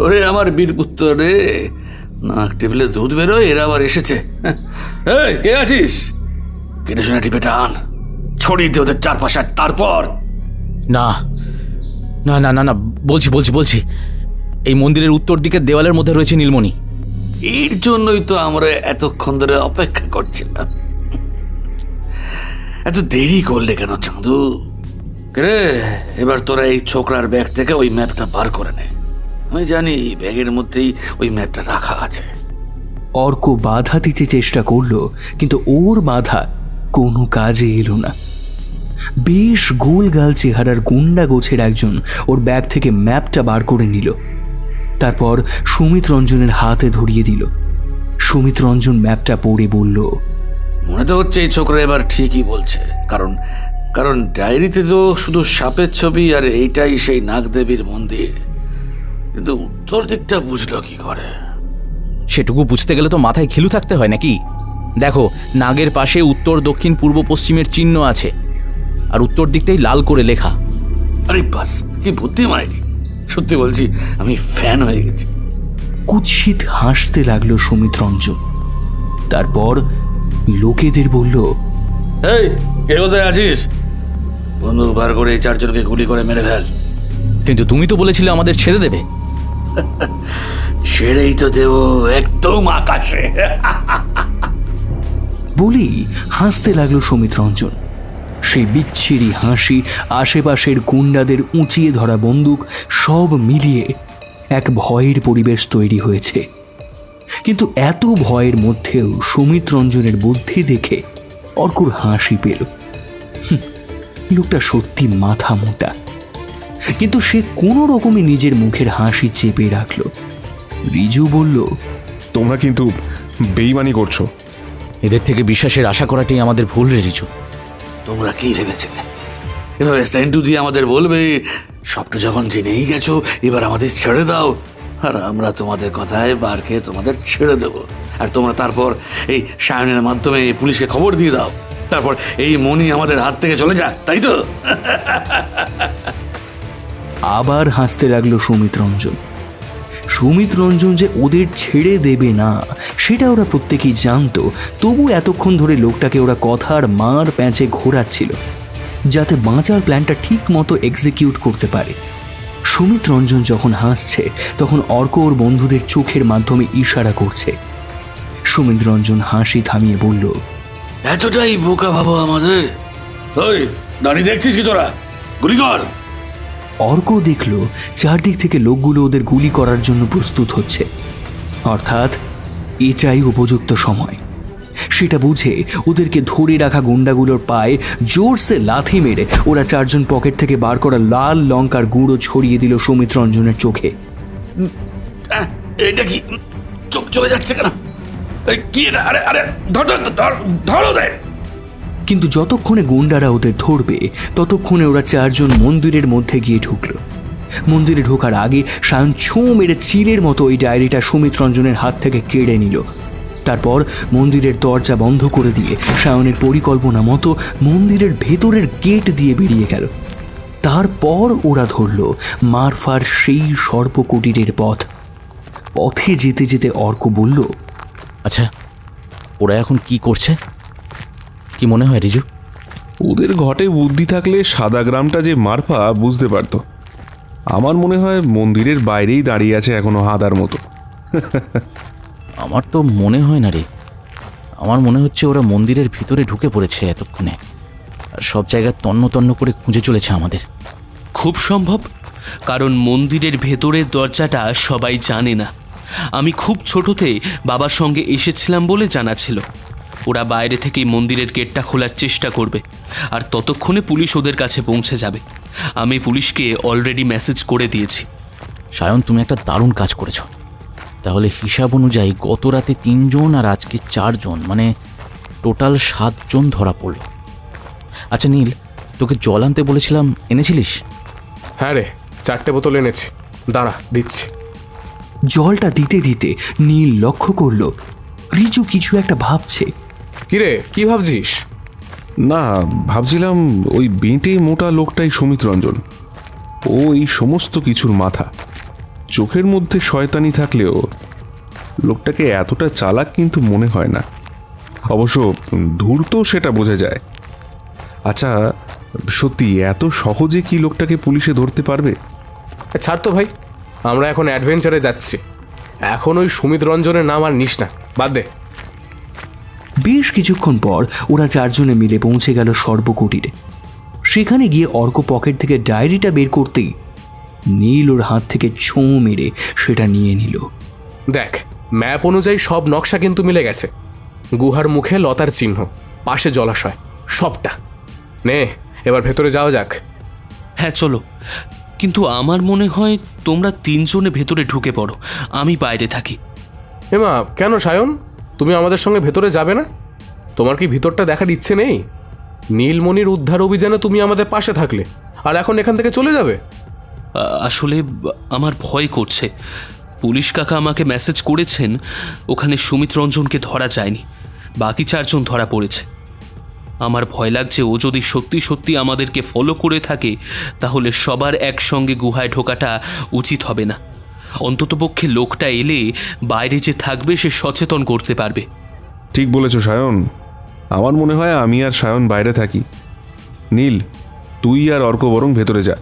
L: ওরে আমার বীরপুত্র রে, নাক টেবিলে দুধ বেরোয়, এরা আবার এসেছে। এই, কে আছিস? কেটে শুনে টিপে টান, ছড়িয়ে দে ওদের চারপাশে। তারপর
E: না না না না না, বলছি এই মন্দিরের উত্তর দিকের দেওয়ালের মধ্যে রয়েছে নীলমণি।
L: এর জন্যই তো আমরা এতক্ষণ ধরে অপেক্ষা করছিলাম। এত দেরি করলে কেন চাঁদু? রে, এবার তোরা এই ছোকরার ব্যাগ থেকে ওই ম্যাপটা বার করে নে। আমি জানি ব্যাগের মধ্যেই ওই ম্যাপটা রাখা আছে।
C: অর্ক বাধা দিতে চেষ্টা করলো, কিন্তু ওর বাধা কোনো কাজে এলো না। বেশ গোলগাল চেহারার গুন্ডা গোছের একজন ওর ব্যাগ থেকে ম্যাপটা বার করে নিল। তারপর সুমিত রঞ্জনের হাতে ধরিয়ে দিল। সুমিত রঞ্জন ম্যাপটা পড়ে বলল,
L: মনে তো হচ্ছে এই ছোকরা এবার ঠিকই বলছে, কারণ কারণ ডায়েরিতে তো শুধু সাপের ছবি, আর এইটাই সেই নাগদেবীর মন্দির। কিন্তু উত্তর দিকটা বুঝলো কি করে?
E: সেটুকু বুঝতে গেলে তো মাথায় খিলু থাকতে হয় নাকি? দেখো, নাগের পাশে উত্তর, দক্ষিণ, পূর্ব, পশ্চিমের চিহ্ন আছে, আর উত্তর দিকটাই লাল করে লেখা।
L: আরে বাস, কি বুদ্ধি মাইনি! সত্যি বলছি, আমি ফ্যান হয়ে গেছি।
C: কুৎসিত হাসতে লাগলো সুমিত রঞ্জন। তারপর লোকেদের বলল,
L: এই, কে কোথায় আছিস? বন্দুক বার করে এই চারজনকে গুলি করে মেরে ফেল।
E: কিন্তু তুমি তো বলেছিলে আমাদের ছেড়ে দেবে।
L: ছেড়েই তো দেব, একদম আকাশে।
C: বলেই হাসতে লাগলো সুমিত রঞ্জন। সেই বিচ্ছিরি হাসি, আশেপাশের গুন্ডাদের উঁচিয়ে ধরা বন্দুক, সব মিলিয়ে এক ভয়ের পরিবেশ তৈরি হয়েছে। কিন্তু এত ভয়ের মধ্যেও সুমিত রঞ্জনের বুদ্ধি দেখে অর্কুর হাসি পেল। লোকটা সত্যি মাথা মোটা, কিন্তু সে কোনো রকমে নিজের মুখের হাসি চেপে রাখল। রিজু বলল,
G: তোমরা কিন্তু বেইমানি করছো।
E: এদের থেকে বিশ্বাসের আশা করাটাই আমাদের ভুল রে রিজু।
L: তোমরা কি ভেবেছিলে এভাবে সেন্টু দিয়ে আমাদের বলবে সবটা যখন জেনেই গেছো এবার আমাদের ছেড়ে দাও, আর আমরা তোমাদের কথায় বার খেয়ে তোমাদের ছেড়ে দেব, আর তোমরা তারপর এই সায়নের মাধ্যমে পুলিশকে খবর দিয়ে দাও, তারপর এই মনি আমাদের হাত থেকে চলে যাক, তাই তো?
C: আবার হাসতে লাগলো সুমিত রঞ্জন। সুমিত রঞ্জন যে ওদের ছেড়ে দেবে না সেটা ওরা প্রত্যেকেই জানতো, তবু এতক্ষণ ধরে লোকটাকে ওরা কথার মার প্যাঁচে ঘোরাচ্ছিল, যাতে বাঁচার প্ল্যানটা ঠিক মতো এক্সিকিউট করতে পারে। সুমিত রঞ্জন যখন হাসছে তখন অর্ক ওর বন্ধুদের চোখের মাধ্যমে ইশারা করছে। সুমিত রঞ্জন হাসি থামিয়ে বলল,
L: এতটাই বোকা ভাবো আমাদের? ওই দাঁড়িয়ে দেখছিস কি তোরা? গুলি কর!
C: অর্ক দেখল চারদিক থেকে লোকগুলো ওদের গুলি করার জন্য প্রস্তুত হচ্ছে, অর্থাৎ এটাই উপযুক্ত সময়। সেটা বুঝে ওদেরকে ধরে রাখা গুন্ডাগুলোর পায়ে জোরসে লাথি মেরে ওরা চারজন পকেট থেকে বার করা লাল লঙ্কার গুঁড়ো ছড়িয়ে দিল সুমিত রঞ্জনের চোখে।
L: এটা কি চোখ চলে যাচ্ছে কেন? কি এটা? আরে আরে ধরো দেয়।
C: কিন্তু যতক্ষণে গুন্ডারা ওদের ধরবে ততক্ষণে ওরা চারজন মন্দিরের মধ্যে গিয়ে ঢুকল। মন্দিরে ঢোকার আগে সায়ন ছোঁ মেরে চিলের মতো ওই ডায়েরিটা সুমিত রঞ্জনের হাত থেকে কেড়ে নিল। তারপর মন্দিরের দরজা বন্ধ করে দিয়ে সায়নের পরিকল্পনা মতো মন্দিরের ভেতরের গেট দিয়ে বেরিয়ে গেল। তারপর ওরা ধরল মারফার সেই সর্পকুটিরের পথ। পথে যেতে যেতে অর্ক বলল,
E: আচ্ছা, ওরা এখন কি করছে? কি মনে হয় রিজু?
G: ওদের ঘটে বুদ্ধি থাকলে সাদা গ্রামটা যে মারফা বুঝতে পারত। আমার মনে হয় মন্দিরের বাইরেই দাঁড়িয়ে আছে এখনো হাদার মতো।
E: আমার তো মনে হয় না রে, আমার মনে হচ্ছে ওরা মন্দিরের ভিতরে ঢুকে পড়েছে এতক্ষণে, আর সব জায়গায় তন্ন তন্ন করে খুঁজে চলেছে আমাদের।
J: খুব সম্ভব, কারণ মন্দিরের ভেতরের দরজাটা সবাই জানে না। আমি খুব ছোটতে বাবার সঙ্গে এসেছিলাম বলে জানা ছিল। ওরা বাইরে থেকেই মন্দিরের গেটটা খোলার চেষ্টা করবে, আর ততক্ষণে পুলিশ ওদের কাছে পৌঁছে যাবে। আমি পুলিশকে অলরেডি মেসেজ করে দিয়েছি।
E: সায়ন, তুমি একটা দারুণ কাজ করেছো। তাহলে হিসাব অনুযায়ী গত রাতে 3 জন আর আজকে 4 জন, মানে টোটাল 7 জন ধরা পড়ল। আচ্ছা নীল, তোকে জল আনতে বলেছিলাম, এনেছিলিস?
D: হ্যাঁ রে, 4টে বোতল এনেছি, দাঁড়া দিচ্ছি।
C: জলটা দিতে দিতে নীল লক্ষ্য করল রিজু কিছু একটা ভাবছে।
D: কিরে, কি ভাবছিস?
G: না, ভাবছিলাম ওই বেঁটে মোটা লোকটাই সুমিত রঞ্জন। ও এই সমস্ত কিছুর মাথা। চোখের মধ্যে শয়তানি থাকলেও লোকটাকে এতটা চালাক কিন্তু মনে হয় না। অবশ্য ধূর্ত সেটা বোঝা যায়। আচ্ছা, সত্যি এত সহজে কি লোকটাকে পুলিশে ধরতে পারবে?
D: ছাড় তো ভাই, আমরা এখন অ্যাডভেঞ্চারে যাচ্ছি। এখন ওই সুমিত রঞ্জনের নাম আর নিস না, বাদ দে।
C: বেশ কিছুক্ষণ পর ওরা চারজনে মিলে পৌঁছে গেল সর্বকুটিরে। সেখানে গিয়ে অর্ক পকেট থেকে ডায়েরিটা বের করতেই নীল ওর হাত থেকে ছোঁ মেরে সেটা নিয়ে নিল।
D: দেখ, ম্যাপ অনুযায়ী সব নকশা কিন্তু মিলে গেছে। গুহার মুখে লতার চিহ্ন, পাশে জলাশয়, সবটা। নে, এবার ভেতরে যাওয়া যাক।
J: হ্যাঁ চলো, কিন্তু আমার মনে হয় তোমরা তিনজনে ভেতরে ঢুকে পড়ো, আমি বাইরে থাকি।
D: এমা, কেন সায়ন, তুমি আমাদের সঙ্গে ভেতরে যাবে না? তোমার কি ভিতরটা দেখার ইচ্ছে নেই? নীলমণির উদ্ধার অভিযানে তুমি আমাদের পাশে থাকলে, আর এখন এখান থেকে চলে যাবে?
J: আসলে আমার ভয় করছে। পুলিশ কাকা আমাকে মেসেজ করেছেন ওখানে সুমিত রঞ্জনকে ধরা যায়নি, বাকি চারজন ধরা পড়েছে। আমার ভয় লাগছে ও যদি সত্যি সত্যি আমাদেরকে ফলো করে থাকে তাহলে সবার একসঙ্গে গুহায় ঢোকাটা উচিত হবে না। অন্ততপক্ষে লোকটা এলে বাইরে যে থাকবে সে সচেতন করতে পারবে।
G: ঠিক বলেছ সায়ন, আমার মনে হয় আমি আর সায়ন বাইরে থাকি। নীল, তুই আর অর্ক বরং ভেতরে যা।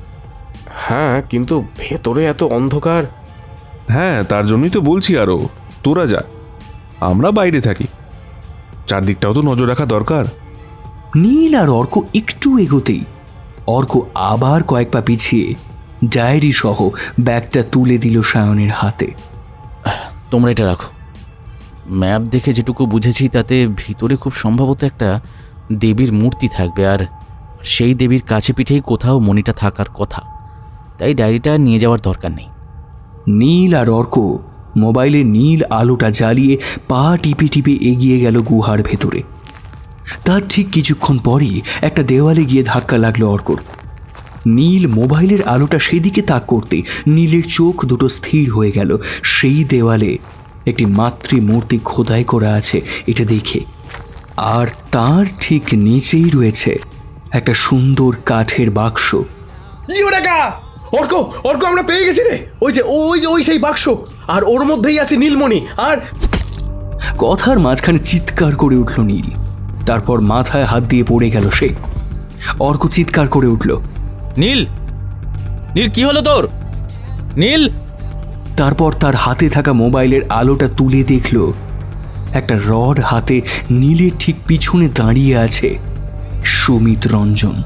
D: হ্যাঁ, কিন্তু ভেতরে এত অন্ধকার।
G: হ্যাঁ, তার জন্যই তো বলছি, আরও তোরা যা, আমরা বাইরে থাকি। চারদিকটাও তো নজর রাখা দরকার।
C: নীল আর অর্ক একটু এগোতেই অর্ক আবার কয়েক পা পিছিয়ে ডায়েরি সহ ব্যাগটা তুলে দিল সায়নের হাতে।
E: তোমরা এটা রাখো। ম্যাপ দেখে যেটুকু বুঝেছি তাতে ভিতরে খুব সম্ভবত একটা দেবীর মূর্তি থাকবে, আর সেই দেবীর কাছে পিঠেই কোথাও মণিটা থাকার কথা, তাই ডায়েরিটা নিয়ে যাওয়ার দরকার নেই।
C: নীল আর অর্ক মোবাইলে নীল আলোটা জ্বালিয়ে পা টিপে টিপে এগিয়ে গেল গুহার ভেতরে। তার ঠিক কিছুক্ষণ পরই একটা দেওয়ালে গিয়ে ধাক্কা লাগলো অর্কর। নীল মোবাইলের আলোটা সেদিকে তাক করতে নীলের চোখ দুটো স্থির হয়ে গেল সেই দেওয়ালে একটি মাতৃমূর্তি খোদাই করা আছে এটা দেখে, আর তার ঠিক নিচেই রয়েছে একটা সুন্দর কাঠের বাক্স।
D: অর্ক, অর্ক, আমরা পেয়ে গেছি রে। ওই সেই বাক্স, আর ওর মধ্যেই আছে নীলমণি। আর
C: কথার মাঝখানে চিৎকার করে উঠল নীল, তারপর মাথায় হাত দিয়ে পড়ে গেল সে। অর্ক চিৎকার করে উঠল,
E: নীল, নীল, কি হলো তোর? নীল!
C: তারপর তার হাতে থাকা মোবাইলের আলোটা তুলে দেখল একটা রড হাতে নীলের ঠিক পিছনে দাঁড়িয়ে আছে সুমিত রঞ্জন।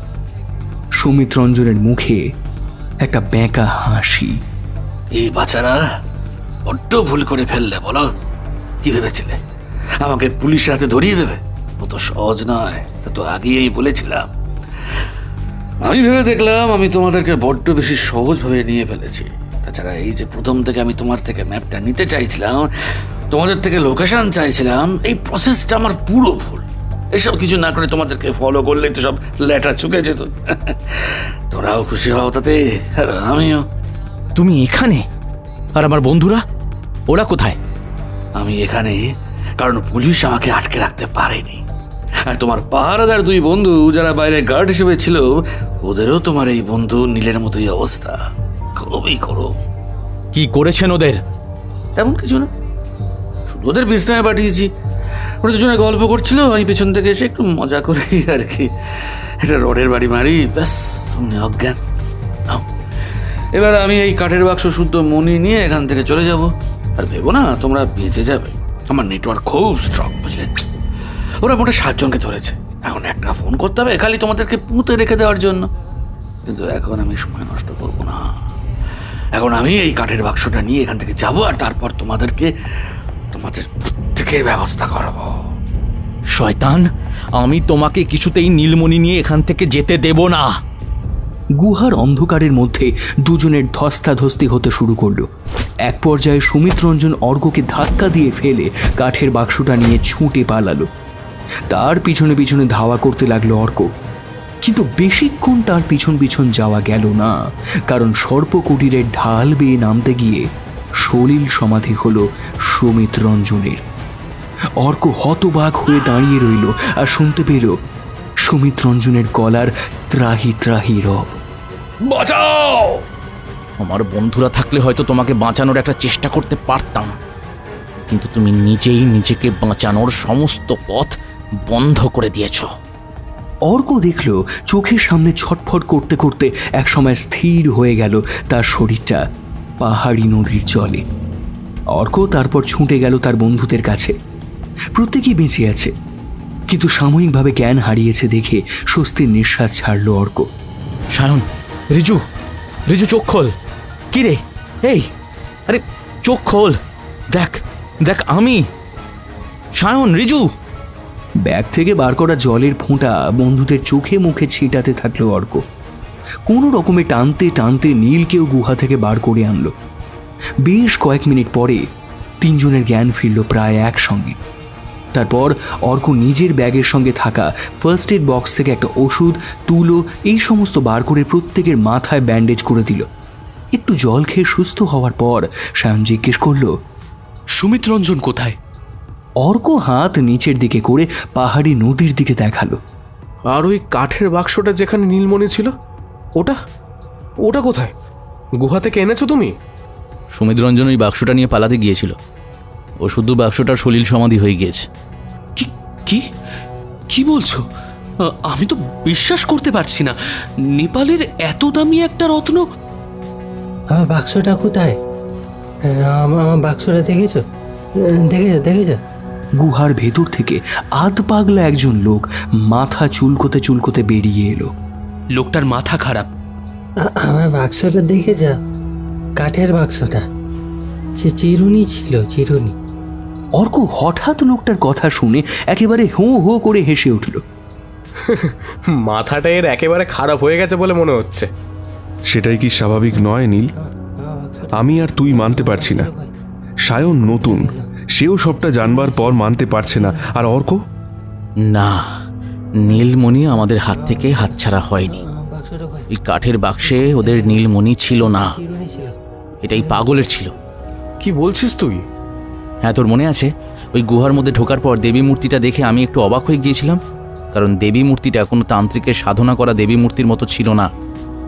C: সুমিত রঞ্জনের মুখে একটা বেঁকা হাসি।
L: এই বাচ্চারা বড্ড ভুল করে ফেললে, বলো। কি ভেবেছিলে আমাকে পুলিশের হাতে ধরিয়ে দেবে? ও তো সহজ নয়, তা তো আগেই বলেছিলাম। আমি ভেবে দেখলাম আমি তোমাদেরকে বড্ড বেশি সহজভাবে নিয়ে ফেলেছি। তাছাড়া এই যে প্রথম থেকে আমি তোমার থেকে ম্যাপটা নিতে চাইছিলাম, তোমাদের থেকে লোকেশন চাইছিলাম, এই প্রসেসটা আমার পুরো ভুল। এসব কিছু না করে তোমাদেরকে ফলো করলেই তো সব লেটা চুকে যেত। তোরাও খুশি হও তাতে, আর আমিও।
E: তুমি এখানে, আর আমার বন্ধুরা ওরা কোথায়?
L: আমি এখানে কারণ পুলিশ আমাকে আটকে রাখতে পারেনি। আর তোমার পাহারাদার দুই বন্ধু যারা বাইরে গার্ড হিসেবে ছিল, ওদেরও তোমার এই বন্ধু নীলের মতোই অবস্থা, খুবই করো।
E: কি করেছেন ওদের?
L: তেমন কিছু না, শুধু ওদের বিছনায় পাঠিয়েছি। ওরা দুজনে গল্প করছিল, আমি পেছন থেকে এসে একটু মজা করি আর কি, একটা রডের বাড়ি মারি, ব্যাস অমনি অজ্ঞান। এবার আমি এই কাঠের বাক্স শুদ্ধ মনি নিয়ে এখান থেকে চলে যাব। আর ভেবো না তোমরা বেঁচে যাবে, আমার নেটওয়ার্ক খুব স্ট্রং, বুঝলে। ওরা মোটে 7 জনকে ধরেছে, এখন একটা ফোন করতে হবে খালি তোমাদেরকে পুঁতে রেখে দেওয়ার জন্য। কিন্তু এখন আমি সময় নষ্ট করবো না, এখন আমি এই কাঠের বাক্সটা নিয়ে এখান থেকে যাবো, আর তারপর তোমাদের প্রত্যেকের ব্যবস্থা করাবো।
E: শয়তান, আমি তোমাকে কিছুতেই নীলমণি নিয়ে এখান থেকে যেতে দেব না।
C: গুহার অন্ধকারের মধ্যে দুজনের ধস্তাধস্তি হতে শুরু করলো। এক পর্যায়ে সুমিত রঞ্জন অর্ককে ধাক্কা দিয়ে ফেলে কাঠের বাক্সটা নিয়ে ছুটে পালালো। তার পিছনে পিছনে ধাওয়া করতে লাগলো অর্ক, কিন্তু বেশিক্ষণ তার পিছন পিছন যাওয়া গেল না, কারণ সর্পকুটিরের ঢাল বেয়ে নামতে গিয়ে সলিল সমাধি হলো সুমিত রঞ্জনের। অর্ক হতবাক হয়ে দাঁড়িয়ে রইল আর শুনতে পেল সুমিত রঞ্জনের গলার ত্রাহি ত্রাহি রব।
E: বাঁচাও! আমার বন্ধুরা থাকলে হয়তো তোমাকে বাঁচানোর একটা চেষ্টা করতে পারতাম, কিন্তু তুমি নিজেই নিজেকে বাঁচানোর সমস্ত পথ বন্ধ করে দিয়েছ।
C: অর্ক দেখল চোখের সামনে ছটফট করতে করতে একসময় স্থির হয়ে গেল তার শরীরটা পাহাড়ি নদীর জলে। অর্ক তারপর ছুটে গেল তার বন্ধুদের কাছে। প্রত্যেকেই বেঁচে আছে, কিন্তু সাময়িকভাবে জ্ঞান হারিয়েছে দেখে স্বস্তির নিঃশ্বাস ছাড়ল অর্ক।
E: সায়ন, রিজু, রিজু চোখ খোল। কি রে? এই, আরে চোখ খোল, দেখ দেখ আমি। সায়ন, রিজু।
C: ব্যাগ থেকে বার করা জলের ফোঁটা বন্ধুদের চোখে মুখে ছিটাতে থাকলো অর্ক। কোনো রকমে টানতে টানতে নীলকেও গুহা থেকে বার করে আনলো। বেশ কয়েক মিনিট পরে তিনজনের জ্ঞান ফিরল প্রায় একসঙ্গে। তারপর অর্ক নিজের ব্যাগের সঙ্গে থাকা ফার্স্ট এড বক্স থেকে একটা ওষুধ, তুলো এই সমস্ত বার করে প্রত্যেকের মাথায় ব্যান্ডেজ করে দিল। একটু জল খেয়ে সুস্থ হওয়ার পর সায়ন জিজ্ঞেস করল,
J: সুমিত রঞ্জন কোথায়?
C: অর্ক হাত নিচের দিকে করে পাহাড়ি নদীর দিকে দেখালো।
D: আর ওই কাঠের বাক্সটা যেখানে নীলমণি ছিল, ওটা ওটা কোথায়? গুহা থেকে এনেছো তুমি?
E: সুমিত রঞ্জন ওই বাক্সটা নিয়ে পালাতে গিয়েছিল। ও শুধু বাক্সটার সলিল সমাধি হয়ে গিয়েছে।
J: কি কি বলছো? আমি তো বিশ্বাস করতে পারছি না। নেপালের এত দামি একটা রত্ন।
M: আমার বাক্সটা কোথায়? আমার বাক্সটা দেখেছো? দেখেছো?
C: গুহার ভেতর থেকে আধ পাগলা একজন লোক মাথা চুলকোতে চুলকোতে বেরিয়ে এলো।
J: লোকটার মাথা খারাপ।
M: আমার বাক্সটা দেখেছ? কাঠের বাক্সটা, চিরুনি ছিল, চিরুনি।
C: অর্ক হঠাৎ লোকটার কথা শুনে একেবারে হো হো করে হেসে উঠল।
D: মাথাটা এর একেবারে খারাপ হয়ে গেছে বলে মনে হচ্ছে।
G: সেটাই কি স্বাভাবিক নয় নীল? আমি আর তুই মানতে পারছি না। সায়ন নতুন, সেও সবটা জানবার পর মানতে পারছে না। আর অর্ক?
E: না, নীলমণি আমাদের হাত থেকে হাতছাড়া হয়নি। এই কাঠের বাক্সে ওদের নীলমণি ছিল না, এটাই পাগলের ছিল।
D: কি বলছিস তুই?
E: হ্যাঁ, তোর মনে আছে ওই গুহার মধ্যে ঢোকার পর দেবী মূর্তিটা দেখে আমি একটু অবাক হয়ে গিয়েছিলাম? কারণ দেবী মূর্তিটা কোনো তান্ত্রিকের সাধনা করা দেবী মূর্তির মতো ছিল না।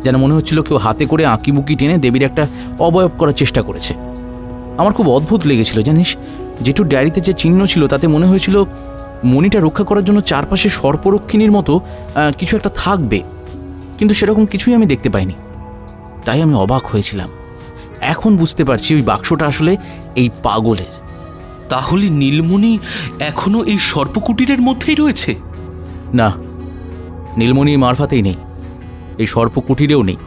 E: যেন মনে হচ্ছিল কেউ হাতে করে আঁকিবুকি টেনে দেবীর একটা অবয়ব করার চেষ্টা করেছে। আমার খুব অদ্ভুত লেগেছিল জানিস। যেটু ডায়েরিতে যে চিহ্ন ছিল তাতে মনে হয়েছিল মণিটা রক্ষা করার জন্য চারপাশে সর্পরক্ষিণীর মতো কিছু একটা থাকবে, কিন্তু সেরকম কিছুই আমি দেখতে পাইনি। তাই আমি অবাক হয়েছিলাম। এখন বুঝতে পারছি ওই বাক্সটা আসলে এই পাগলের।
J: তাহলে নীলমণি এখনো এই সর্পকুটিরের মধ্যেই রয়েছে?
E: না, নীলমণি মারফাতেই নেই, এই সর্পকুটিরেও নেই।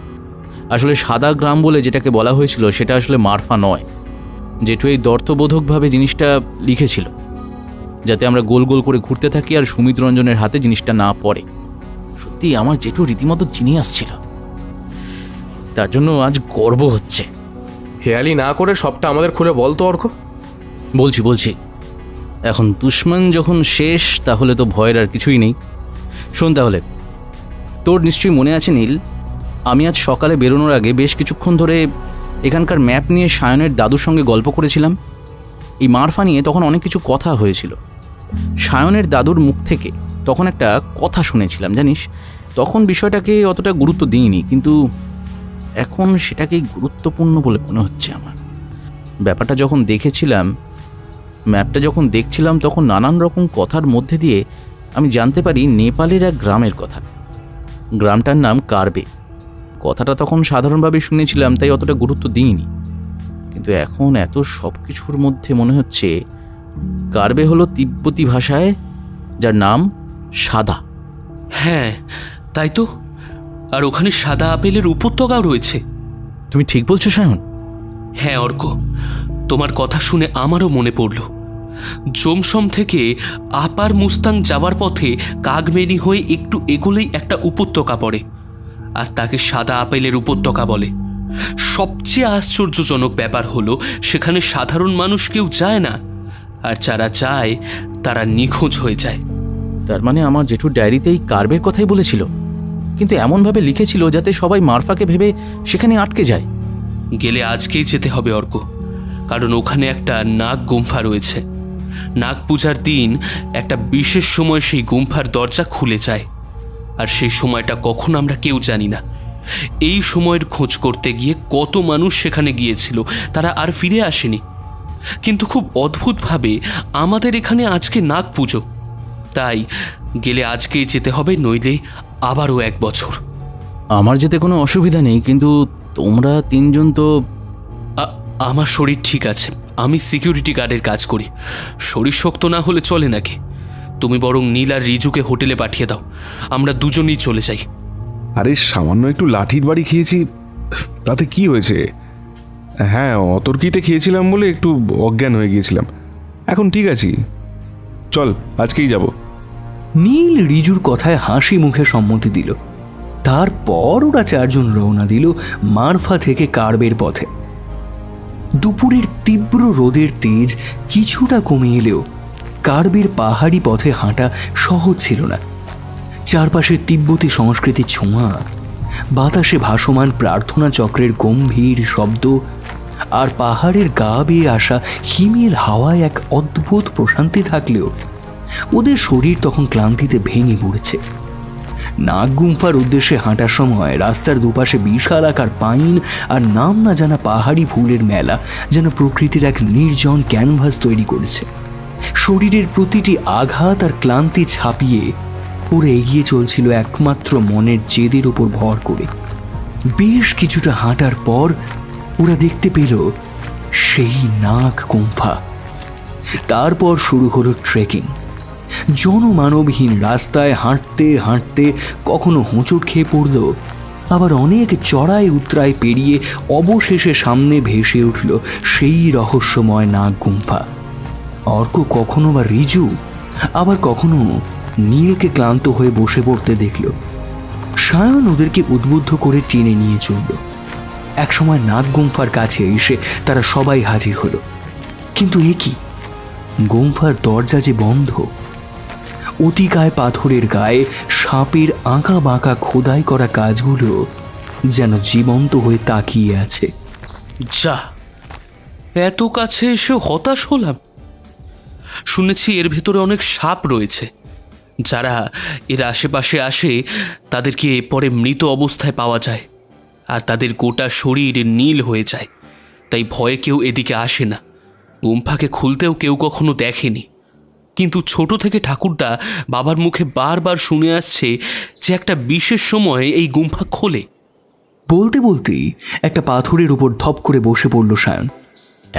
E: আসলে সাদা গ্রাম বলে যেটাকে বলা হয়েছিল সেটা আসলে মারফা নয়। যেটু এই দর্থবোধকভাবে জিনিসটা লিখেছিল, যাতে আমরা গোল গোল করে ঘুরতে থাকি আর সুমিত রঞ্জনের হাতে জিনিসটা না পড়ে। সত্যি আমার জেঠু রীতিমতো জিনিয়াস ছিল, তার জন্য আজ গর্ব হচ্ছে।
D: হেয়ালি না করে সবটা আমাদের খুলে বলতো অর্ক।
E: বলছি। এখন দুশ্মন যখন শেষ, তাহলে তো ভয়ের আর কিছুই নেই। শোন তাহলে, তোর নিশ্চয়ই মনে আছে নীল, আমি আজ সকালে বেরোনোর আগে বেশ কিছুক্ষণ ধরে এখানকার ম্যাপ নিয়ে সায়নের দাদুর সঙ্গে গল্প করেছিলাম। এই মারফা নিয়ে তখন অনেক কিছু কথা হয়েছিল। সায়নের দাদুর মুখ থেকে তখন একটা কথা শুনেছিলাম জানিস। তখন বিষয়টাকে অতটা গুরুত্ব দিইনি, কিন্তু এখন সেটাকেই গুরুত্বপূর্ণ বলে মনে হচ্ছে আমার। ব্যাপারটা যখন দেখেছিলাম, ম্যাপটা যখন দেখছিলাম, তখন নানান রকম কথার মধ্যে দিয়ে আমি জানতে পারি নেপালের এক গ্রামের কথা। গ্রামটার নাম কার্বে। কথাটা তখন সাধারণভাবে শুনেছিলাম, তাই অতটা গুরুত্ব দিইনি, কিন্তু এখন এত সব কিছুর মধ্যে মনে হচ্ছে কার্বে হলো তিব্বতী ভাষায়, যার নাম সাদা।
J: হ্যাঁ তাই তো, আর ওখানে সাদা আপেলের উপত্যকাও রয়েছে।
E: তুমি ঠিক বলছো সায়ন?
J: হ্যাঁ অর্ক, তোমার কথা শুনে আমারও মনে পড়ল। জমসম থেকে আপার মুস্তাং যাওয়ার পথে কাগমেনি হয়ে একটু এগোলেই একটা উপত্যকা পড়ে, আর তাকে সাদা আপেলের উপত্যকা বলে। সবচেয়ে আশ্চর্যজনক ব্যাপার হলো সেখানে সাধারণ মানুষ কেউ যায় না, আর যারা যায় তারা নিখোঁজ হয়ে যায়।
E: তার মানে আমার জেঠুর ডায়েরিতে এই কার্বের কথাই বলেছিল, কিন্তু এমনভাবে লিখেছিল যাতে সবাই মারফাকে ভেবে সেখানে আটকে যায়।
J: গেলে আজকেই যেতে হবে অর্ক, কারণ ওখানে একটা নাগ গুম্ফা রয়েছে। নাগ পূজার দিন একটা বিশেষ সময় সেই গুম্ফার দরজা খুলে যায়, আর সেই সময়টা কখন আমরা কেউ জানি না। এই সময়ের খোঁজ করতে গিয়ে কত মানুষ সেখানে গিয়েছিল, তারা আর ফিরে আসেনি। কিন্তু খুব অদ্ভুতভাবে আমাদের এখানে আজকে নাগ পুজো, তাই গেলে আজকেই যেতে হবে, নইলে আবারও 1 বছর।
E: আমার যেতে কোনো অসুবিধা নেই, কিন্তু তোমরা তিনজন তো।
J: আমার শরীর ঠিক আছে, আমি সিকিউরিটি গার্ডের কাজ করি, শরীর শক্ত না হলে চলে নাকি? তুমি বরং নীল আর রিজুকে হোটেলে পাঠিয়ে দাও, আমরা দুজনেই চলে যাই।
G: আরে সামান্য একটু লাঠির বাড়ি খেয়েছি, তাতে কি হয়েছে? হ্যাঁ, অতর্কিতে খেয়েছিলাম বলে একটু অজ্ঞান হয়ে গিয়েছিলাম, এখন ঠিক আছি। চল, আজকেই যাব।
C: নীল রিজুর কথায় হাসি মুখে সম্মতি দিল। তারপর ওরা চারজন রওনা দিল মারফা থেকে কার্বের পথে। দুপুরের তীব্র রোদের তেজ কিছুটা কমে এলেও কার্বের পাহাড়ি পথে হাঁটা সহজ ছিল না। চারপাশে তিব্বতী সংস্কৃতির ছোঁয়া, বাতাসে ভাসমান প্রার্থনা চক্রের গম্ভীর শব্দ, আর পাহাড়ের গা বেয়ে আসা হিমেল হাওয়ায় এক অদ্ভুত প্রশান্তি থাকলেও ওদের শরীর তখন ক্লান্তিতে ভেঙে পড়েছে। নাগ গুম্ফার উদ্দেশ্যে হাঁটার সময় রাস্তার দুপাশে বিশাল আকার পাইন আর নাম না জানা পাহাড়ি ফুলের মেলা যেন প্রকৃতির এক নির্জন ক্যানভাস তৈরি করেছে। শরীরের প্রতিটি আঘাত আর ক্লান্তি ছাপিয়ে ওরা এগিয়ে চলছিল একমাত্র মনের জেদের উপর ভর করে। বেশ কিছুটা হাঁটার পর ওরা দেখতে পেল সেই নাগ গুম্ফা। তারপর শুরু হলো ট্রেকিং। জনমানবহীন রাস্তায় হাঁটতে হাঁটতে কখনো হোঁচট খেয়ে পড়ল, আবার অনেক চড়াই উতরাই পেরিয়ে অবশেষে সামনে ভেসে উঠল সেই রহস্যময় নাগ গুম্ফা। অর্ক কখনো বা রিজু, আবার কখনো নীলকে ক্লান্ত হয়ে বসে পড়তে দেখল। সায়ন ওদেরকে উদ্বুদ্ধ করে টেনে নিয়ে চলল। একসময় নাগ গুম্ফার কাছে এসে তারা সবাই হাজির হলো, কিন্তু এ কি, গুম্ফার দরজা যে বন্ধ। অতিকায় পাথরের গায়ে সাপের আঁকা বাঁকা খোদাই করা কাজগুলো যেন জীবন্ত হয়ে তাকিয়ে আছে।
J: যা, এত কাছে এসে হতাশ হলাম। শুনেছি এর ভেতরে অনেক সাপ রয়েছে, যারা এর আশেপাশে আসে তাদেরকে পরে মৃত অবস্থায় পাওয়া যায়, আর তাদের গোটা শরীর নীল হয়ে যায়। তাই ভয়ে কেউ এদিকে আসে না। গুম্ফাকে খুলতেও কেউ কখনো দেখেনি, কিন্তু ছোট থেকে ঠাকুরদা বাবার মুখে বারবার শুনে আসছে যে একটা বিশেষ সময়ে এই গুম্ফা খোলে।
C: বলতে বলতেই একটা পাথরের উপর ধপ করে বসে পড়ল সায়ন।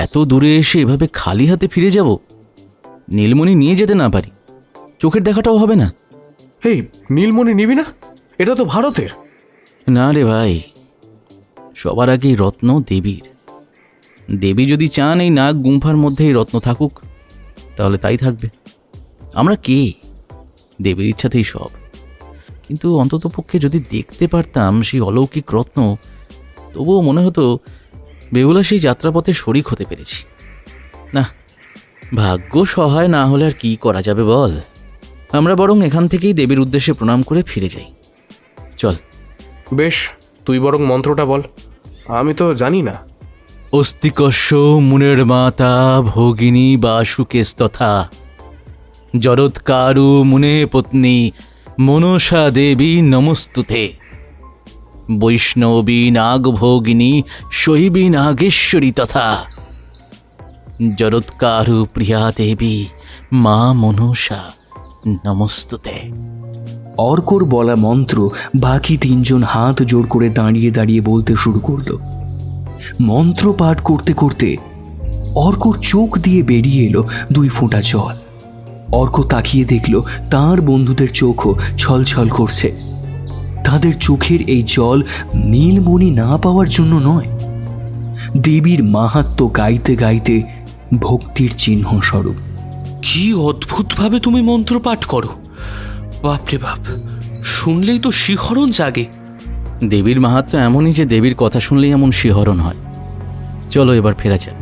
E: এত দূরে এসে এভাবে খালি হাতে ফিরে যাব? নীলমণি নিয়ে যেতে না পারি, চোখের দেখাটাও হবে না।
D: এই নীলমণি নিবি না? এটা তো ভারতের।
E: না রে ভাই, সবার আগে এই রত্ন দেবীর। দেবী যদি চান এই নাগ গুম্ফার মধ্যে এই রত্ন থাকুক, তাহলে তাই থাকবে। আমরা কে? দেবীর ইচ্ছাতেই সব। কিন্তু অন্ততপক্ষে যদি দেখতে পারতাম সেই অলৌকিক রত্ন, তবুও মনে হতো বেহুলা সেই যাত্রাপথে শরিক হতে পেরেছি। না, ভাগ্য সহায় না হলে আর কি করা যাবে বল। আমরা বরং এখান থেকেই দেবীর উদ্দেশ্যে প্রণাম করে ফিরে যাই। চল।
D: বেশ, তুই বরং মন্ত্রটা বল, আমি তো জানি না।
E: অস্তিকস্য মুনের মাতা ভগিনী বাসুকেস্তথা জরৎকারু মুনে পত্নী মনসা দেবী নমস্তুতে বৈষ্ণবী নাগভোগিনী শৈবী নাগেশ্বরী তথা জরৎকারু প্রিয়া দেবী মা মনসা নমস্তুতে।
C: অর্কর বলা মন্ত্র বাকি তিনজন হাত জোড় করে দাঁড়িয়ে দাঁড়িয়ে বলতে শুরু করল। মন্ত্র পাঠ করতে করতে অর্কর চোখ দিয়ে বেরিয়ে এলো 2 ফোঁটা জল। অর্ক তাকিয়ে দেখল তার বন্ধুদের চোখও ছলছল করছে। তাদের চোখের এই জল নীলমণি না পাওয়ার জন্য নয়, দেবীর মাহাত্ম্য গাইতে গাইতে ভক্তির চিহ্ন স্বরূপ।
J: কি অদ্ভুতভাবে তুমি মন্ত্র পাঠ করো, বাপরে বাপ, শুনলেই তো শিহরণ জাগে।
E: দেবীর মাহাত্ম্য এমনই যে দেবীর কথা শুনলেই এমন শিহরণ হয়। চলো এবার ফেরা যাক।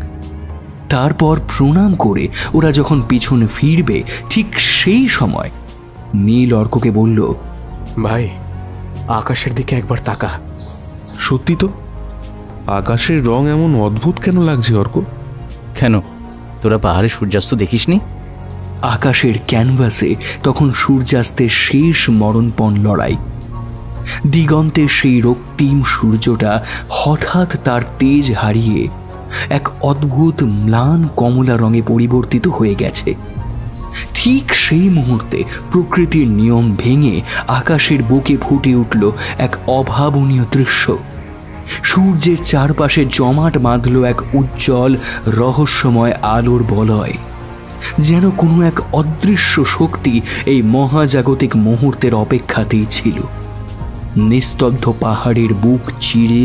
C: তারপর প্রণাম করে ওরা যখন পিছনে ফিরবে, ঠিক সেই সময় নীল অর্ককে বলল,
D: ভাই, আকাশের দিকে একবার তাকা।
G: সত্যি তো, আকাশের রং এমন অদ্ভুত কেন লাগছে অর্ক?
E: কেন, তোরা পাহাড়ে সূর্যাস্ত দেখিসনি?
C: আকাশের ক্যানভাসে তখন সূর্যাস্তের শেষ মরণপণ লড়াই। দিগন্তে সেই রক্তিম সূর্যটা হঠাৎ তার তেজ হারিয়ে এক অদ্ভুত ম্লান কমলা রঙে পরিবর্তিত হয়ে গেছে। ঠিক সেই মুহূর্তে প্রকৃতির নিয়ম ভেঙে আকাশের বুকে ফুটে উঠল এক অভাবনীয় দৃশ্য। সূর্যের চারপাশে জমাট বাঁধল এক উজ্জ্বল রহস্যময় আলোর বলয়, যেন কোনো এক অদৃশ্য শক্তি এই মহাজাগতিক মুহূর্তের অপেক্ষাতেই ছিল। নিস্তব্ধ পাহাড়ের বুক চিরে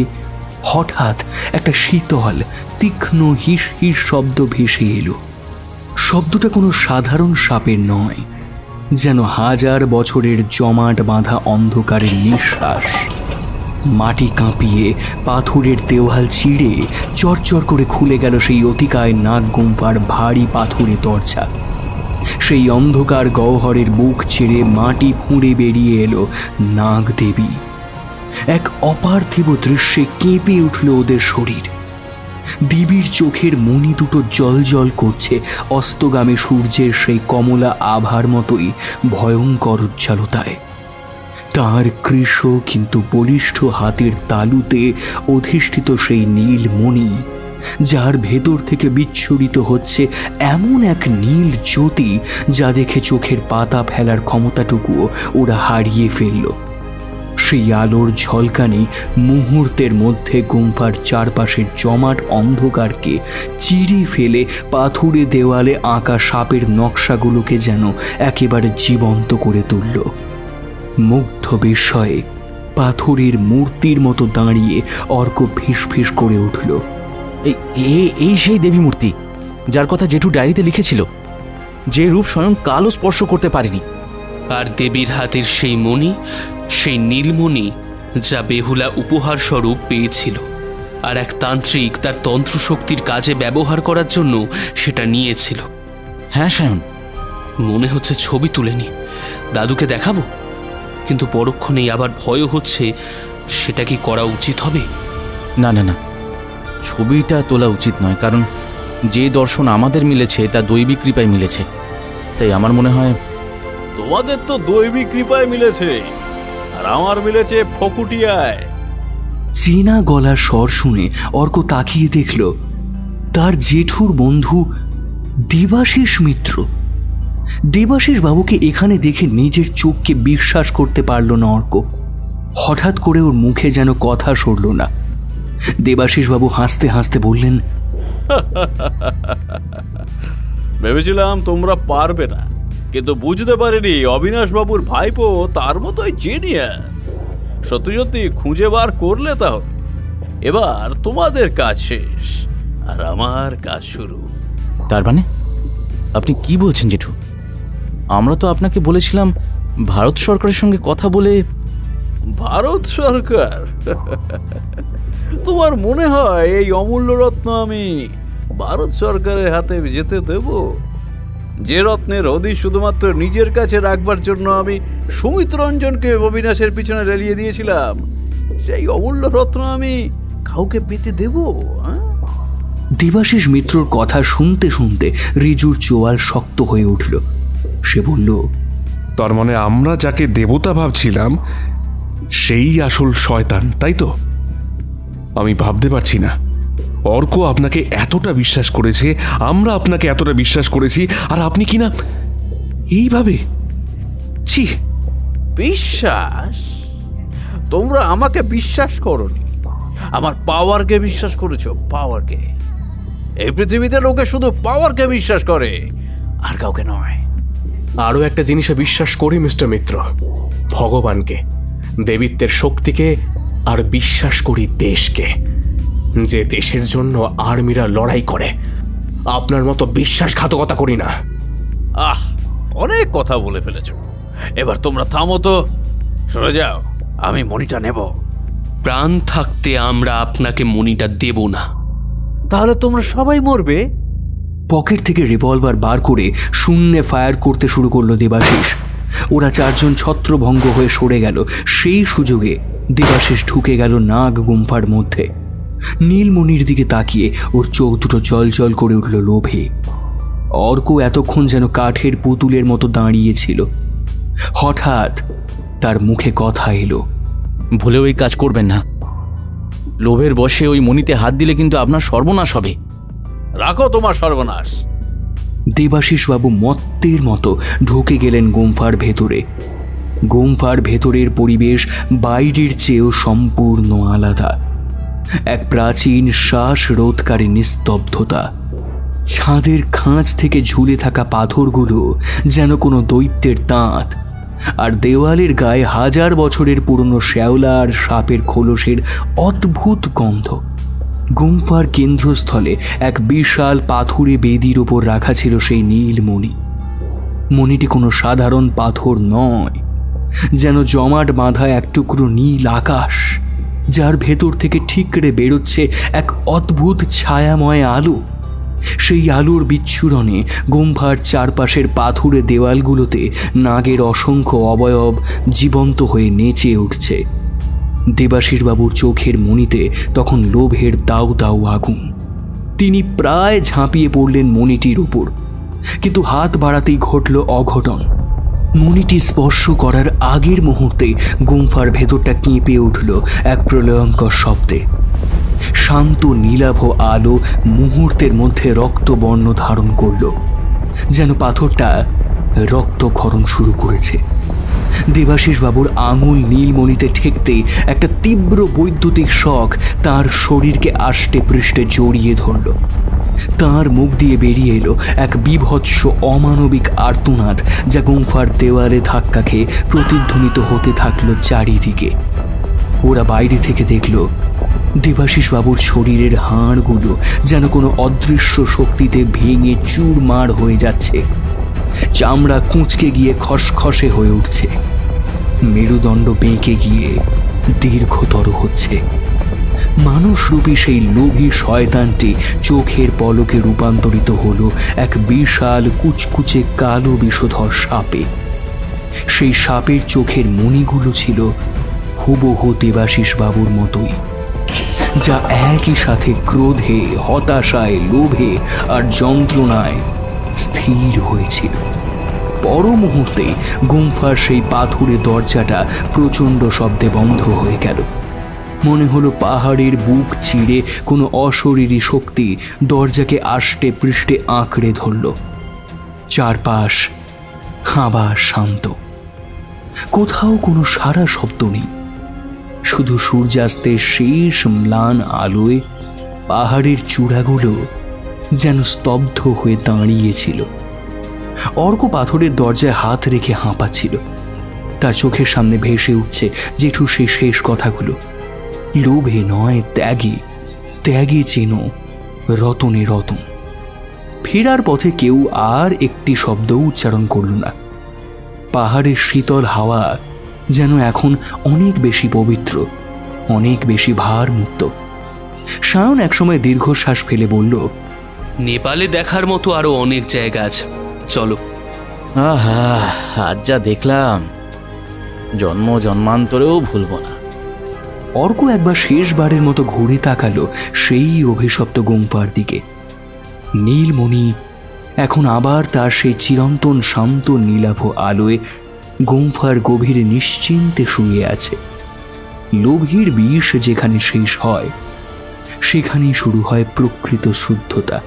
C: হঠাৎ একটা শীতল তীক্ষ্ণ হিস হিস শব্দ ভেসে এলো। শব্দটা কোনো সাধারণ সাপের নয়, যেন হাজার বছরের জমাট বাঁধা অন্ধকারের নিঃশ্বাস। মাটি কাঁপিয়ে পাথরের দেওয়াল চিড়ে চরচর করে খুলে গেল সেই অতিকায় নাগ গুম্ফার ভারী পাথুরে দরজা। সেই অন্ধকার গহ্বরের বুক ছেড়ে মাটি ফুঁড়ে বেরিয়ে এলো নাগ দেবী। এক অপার্থিব দৃশ্যে কেঁপে উঠল ওদের শরীর। দেবীর চোখের মণি দুটো জ্বলজ্বল করছে অস্তগামী সূর্যের সেই কমলা আভার মতোই ভয়ঙ্কর উজ্জ্বলতায়। তাঁর কৃশ কিন্তু বলিষ্ঠ হাতের তালুতে অধিষ্ঠিত সেই নীল মণি, যার ভেতর থেকে বিচ্ছুরিত হচ্ছে এমন এক নীল জ্যোতি যা দেখে চোখের পাতা ফেলার ক্ষমতাটুকুও ওরা হারিয়ে ফেলল। সেই আলোর ঝলকানি মুহূর্তের মধ্যে গুম্ফার চারপাশের জমাট অন্ধকারকে চিরে ফেলে পাথুরে দেওয়ালে আঁকা সাপের নকশাগুলোকে যেন একেবারে জীবন্ত করে তুলল। মুগ্ধ বিস্ময়ে পাথরের মূর্তির মতো দাঁড়িয়ে অর্ক ফিসফিস করে উঠল।
E: এই সেই দেবী মূর্তি যার কথা জেঠু ডায়েরিতে লিখেছিল, যে রূপ স্বয়ং কালও স্পর্শ করতে পারেনি।
J: আর দেবীর হাতের সেই মণি, সেই নীলমণি যা বেহুলা উপহার স্বরূপ পেয়েছিল, আর এক তান্ত্রিক তার তন্ত্রশক্তির কাজে ব্যবহার করার জন্য সেটা নিয়েছিল।
E: হ্যাঁ সায়ন,
J: মনে হচ্ছে ছবি তুলেনি, দাদুকে দেখাবো, কিন্তু পরক্ষণেই আবার ভয়ও হচ্ছে সেটা কি করা উচিত হবে।
E: না না না, ছবিটা তোলা উচিত নয়, কারণ যে দর্শন আমাদের মিলেছে তা দৈবিক কৃপায় মিলেছে। তাই আমার মনে হয়
I: তোমাদের তো দৈবিক কৃপায় মিলেছে, আর আমার মিলেছে ফকুটিয়ায়।
C: চেনা গলার স্বর শুনে অর্ক তাকিয়ে দেখল তার জেঠুর বন্ধু দেবাশিস মিত্র। দেবাশিস বাবুকে এখানে দেখে নিজের চোখকে বিশ্বাস করতে পারল না অর্ক। হঠাৎ করে ওর মুখে যেন কথা সরল না। দেবাশিস বাবু হাসতে হাসতে বললেন,
I: ভেবেছিলাম তোমরা পারবে না, কিন্তু বুঝতে পারিনি অবিনাশ বাবুর ভাইপো তার মতোই জিনিয়াস। সত্যি সত্যি খুঁজে বার করলে তাহলে। এবার তোমাদের কাজ শেষ আর আমার কাজ শুরু।
E: তার মানে আপনি কি বলছেন জেঠু? আমরা তো আপনাকে বলেছিলাম ভারত সরকারের সঙ্গে কথা বলে।
I: ভারত সরকার? তোমার মনে হয় এই অমূল্য রত্ন আমি ভারত সরকারের হাতে যেতে দেব? যে রত্নের হদিশ শুধুমাত্র নিজের কাছে রাখবার জন্য আমি সুমিত রঞ্জনকে অবিনাশের পিছনে রেলিয়ে দিয়েছিলাম, সেই অমূল্য রত্ন আমি কাউকে পেতে দেব?
C: দেবাশিস মিত্রর কথা শুনতে শুনতে রিজুর চোয়াল শক্ত হয়ে উঠল। সে বলল,
G: তার মানে আমরা যাকে দেবতা ভাবছিলাম সেই আসল শয়তান, তাই তো? আমি ভাবতে পারছি না অর্ক আপনাকে এতটা বিশ্বাস করেছে, আমরা আপনাকে এতটা বিশ্বাস করেছি, আর আপনি কিনা এইভাবে। ছি!
I: বিশ্বাস? তোমরা আমাকে বিশ্বাস করোনি, আমার পাওয়ারকে বিশ্বাস করেছো। পাওয়ারকে? এই পৃথিবীতে লোকে শুধু পাওয়ারকে বিশ্বাস করে, আর কাউকে নয়।
D: আরও একটা জিনিসে বিশ্বাস করি মিস্টার মিত্র, ভগবানকে, দেবীত্বের শক্তিকে, আর বিশ্বাস করি দেশকে, যে দেশের জন্য আর্মিরা লড়াই করে। আপনার মতো বিশ্বাসঘাতকতা করি না।
I: অনেক কথা বলে ফেলেছ, এবার তোমরা থামো তো, সরে যাও, আমি মণিটা নেব।
J: প্রাণ থাকতে আমরা আপনাকে মণিটা দেব না।
I: তাহলে তোমরা সবাই মরবে।
C: পকেট থেকে রিভলভার বার করে শূন্যে ফায়ার করতে শুরু করলো দেবাশিস। ওরা চারজন ছত্রভঙ্গ হয়ে সরে গেল। সেই সুযোগে দেবাশিস ঢুকে গেল নাগ গুম্ফার মধ্যে। নীলমণির দিকে তাকিয়ে ওর চোখ দুটো জল জল করে উঠল লোভে। অর্ক এতক্ষণ যেন কাঠের পুতুলের মতো দাঁড়িয়েছিল। হঠাৎ তার মুখে কথা এলো,
E: ভুলেও এই কাজ করবেন না। লোভের বশে ওই মণিতে হাত দিলে কিন্তু আপনার সর্বনাশ হবে।
I: রাখো তোমার সর্বনাশ।
C: দেবাশিস বাবু মত্তের মতো ঢুকে গেলেন গুম্ফার ভেতরে। গুম্ফার ভেতরের পরিবেশ বাইরের চেয়েও সম্পূর্ণ আলাদা। এক প্রাচীন শ্বাসরোধকারী নিস্তব্ধতা। ছাদের খাঁজ থেকে ঝুলে থাকা পাথরগুলো যেন কোনো দৈত্যের দাঁত, আর দেওয়ালের গায়ে 1000 বছরের পুরনো শ্যাওলা আর সাপের খোলসের অদ্ভুত গন্ধ। গুম্ফার কেন্দ্রস্থলে এক বিশাল পাথুরে বেদির ওপর রাখা ছিল সেই নীলমণি। মণিটি কোনো সাধারণ পাথর নয়, যেন জমাট বাঁধা এক টুকরো নীল আকাশ, যার ভেতর থেকে ঠিকরে বেরোচ্ছে এক অদ্ভুত ছায়াময় আলো। সেই আলোর বিচ্ছুরণে গুম্ফার চারপাশের পাথুরে দেওয়ালগুলোতে নাগের অসংখ্য অবয়ব জীবন্ত হয়ে নেচে উঠছে। দেবাশীষবাবুর চোখের মণিতে তখন লোভের দাউ দাউ আগুন। তিনি প্রায় ঝাঁপিয়ে পড়লেন মণিটির উপর, কিন্তু হাত বাড়াতেই ঘটল অঘটন। মণিটি স্পর্শ করার আগের মুহূর্তে গুম্ফার ভেতরটা কেঁপে উঠল এক প্রলয়ঙ্কর শব্দে। শান্ত নীলাভ আলো মুহূর্তের মধ্যে রক্তবর্ণ ধারণ করল, যেন পাথরটা রক্তক্ষরণ শুরু করেছে। দেবাশীষবাবুর আঙুল নীলমণিতে ঠেকতে একটা তীব্র বৈদ্যুতিক শক তার শরীরকে আষ্টে পৃষ্ঠে জড়িয়ে ধরল। তার মুখ দিয়ে বেরিয়ে এলো এক বীভৎস অমানবিক আর্তনাদ, যা গুম্ফার দেওয়ালে ধাক্কা খেয়ে প্রতিধ্বনিত হতে থাকলো চারিদিকে। ওরা বাইরে থেকে দেখল দেবাশীষবাবুর শরীরের হাড়গুলো যেন কোনো অদৃশ্য শক্তিতে ভেঙে চুরমার হয়ে যাচ্ছে। চামড়া কুঁচকে গিয়ে খসখসে হয়ে উঠছে, মেরুদণ্ড বেঁকে গিয়ে দীর্ঘতর হচ্ছে। মানুষরূপী সেই লোভী শয়তানটি চোখের পলকে রূপান্তরিত হলো এক বিশাল কুচকুচে কালো বিষধর সাপে। সেই সাপের চোখের মণিগুলো ছিল হুবহু দেবাশীষবাবুর মতোই, যা একই সাথে ক্রোধে, হতাশায়, লোভে আর যন্ত্রণায় স্থির হয়েছিল। পর মুহূর্তে গুম্ফার সেই পাথুরে দরজাটা প্রচণ্ড শব্দে বন্ধ হয়ে গেল। মনে হলো পাহাড়ের বুক চিড়ে কোনো অশরীরী শক্তি দরজাকে আষ্টে পৃষ্ঠে আঁকড়ে ধরল। চারপাশ আবার শান্ত, কোথাও কোনো সারা শব্দ নেই। শুধু সূর্যাস্তের শেষ ম্লান আলোয় পাহাড়ের চূড়াগুলো যেন স্তব্ধ হয়ে দাঁড়িয়েছিল। অর্ক পাথরের দরজায় হাত রেখে হাঁপাচ্ছিল। তার চোখের সামনে ভেসে উঠছে জেঠু সেই শেষ কথাগুলো। লোভে নয়, ত্যাগে, ত্যাগে চেনো রতনে রতন। ফেরার পথে কেউ আর একটি শব্দ উচ্চারণ করল না। পাহাড়ের শীতল হাওয়া যেন এখন অনেক বেশি পবিত্র, অনেক বেশি ভারমুক্ত। সায়ন একসময় দীর্ঘশ্বাস ফেলে বলল,
J: নেপালে দেখার মতো আরো অনেক জায়গা আছে, চলো।
E: আহা, আজ যা দেখলাম জন্ম জন্মান্তরেও ভুলব না।
C: অর্ক একবার শেষবারের মতো ঘুরে তাকালো সেই অভিশপ্ত গুম্ফার দিকে। নীলমণি এখন আবার তার সেই চিরন্তন শান্ত নীলাভ আলোয় গুম্ফার গভীরে নিশ্চিন্তে শুয়ে আছে। লোভীর বিষ যেখানে শেষ হয়, সেখানেই শুরু হয় প্রকৃত শুদ্ধতা।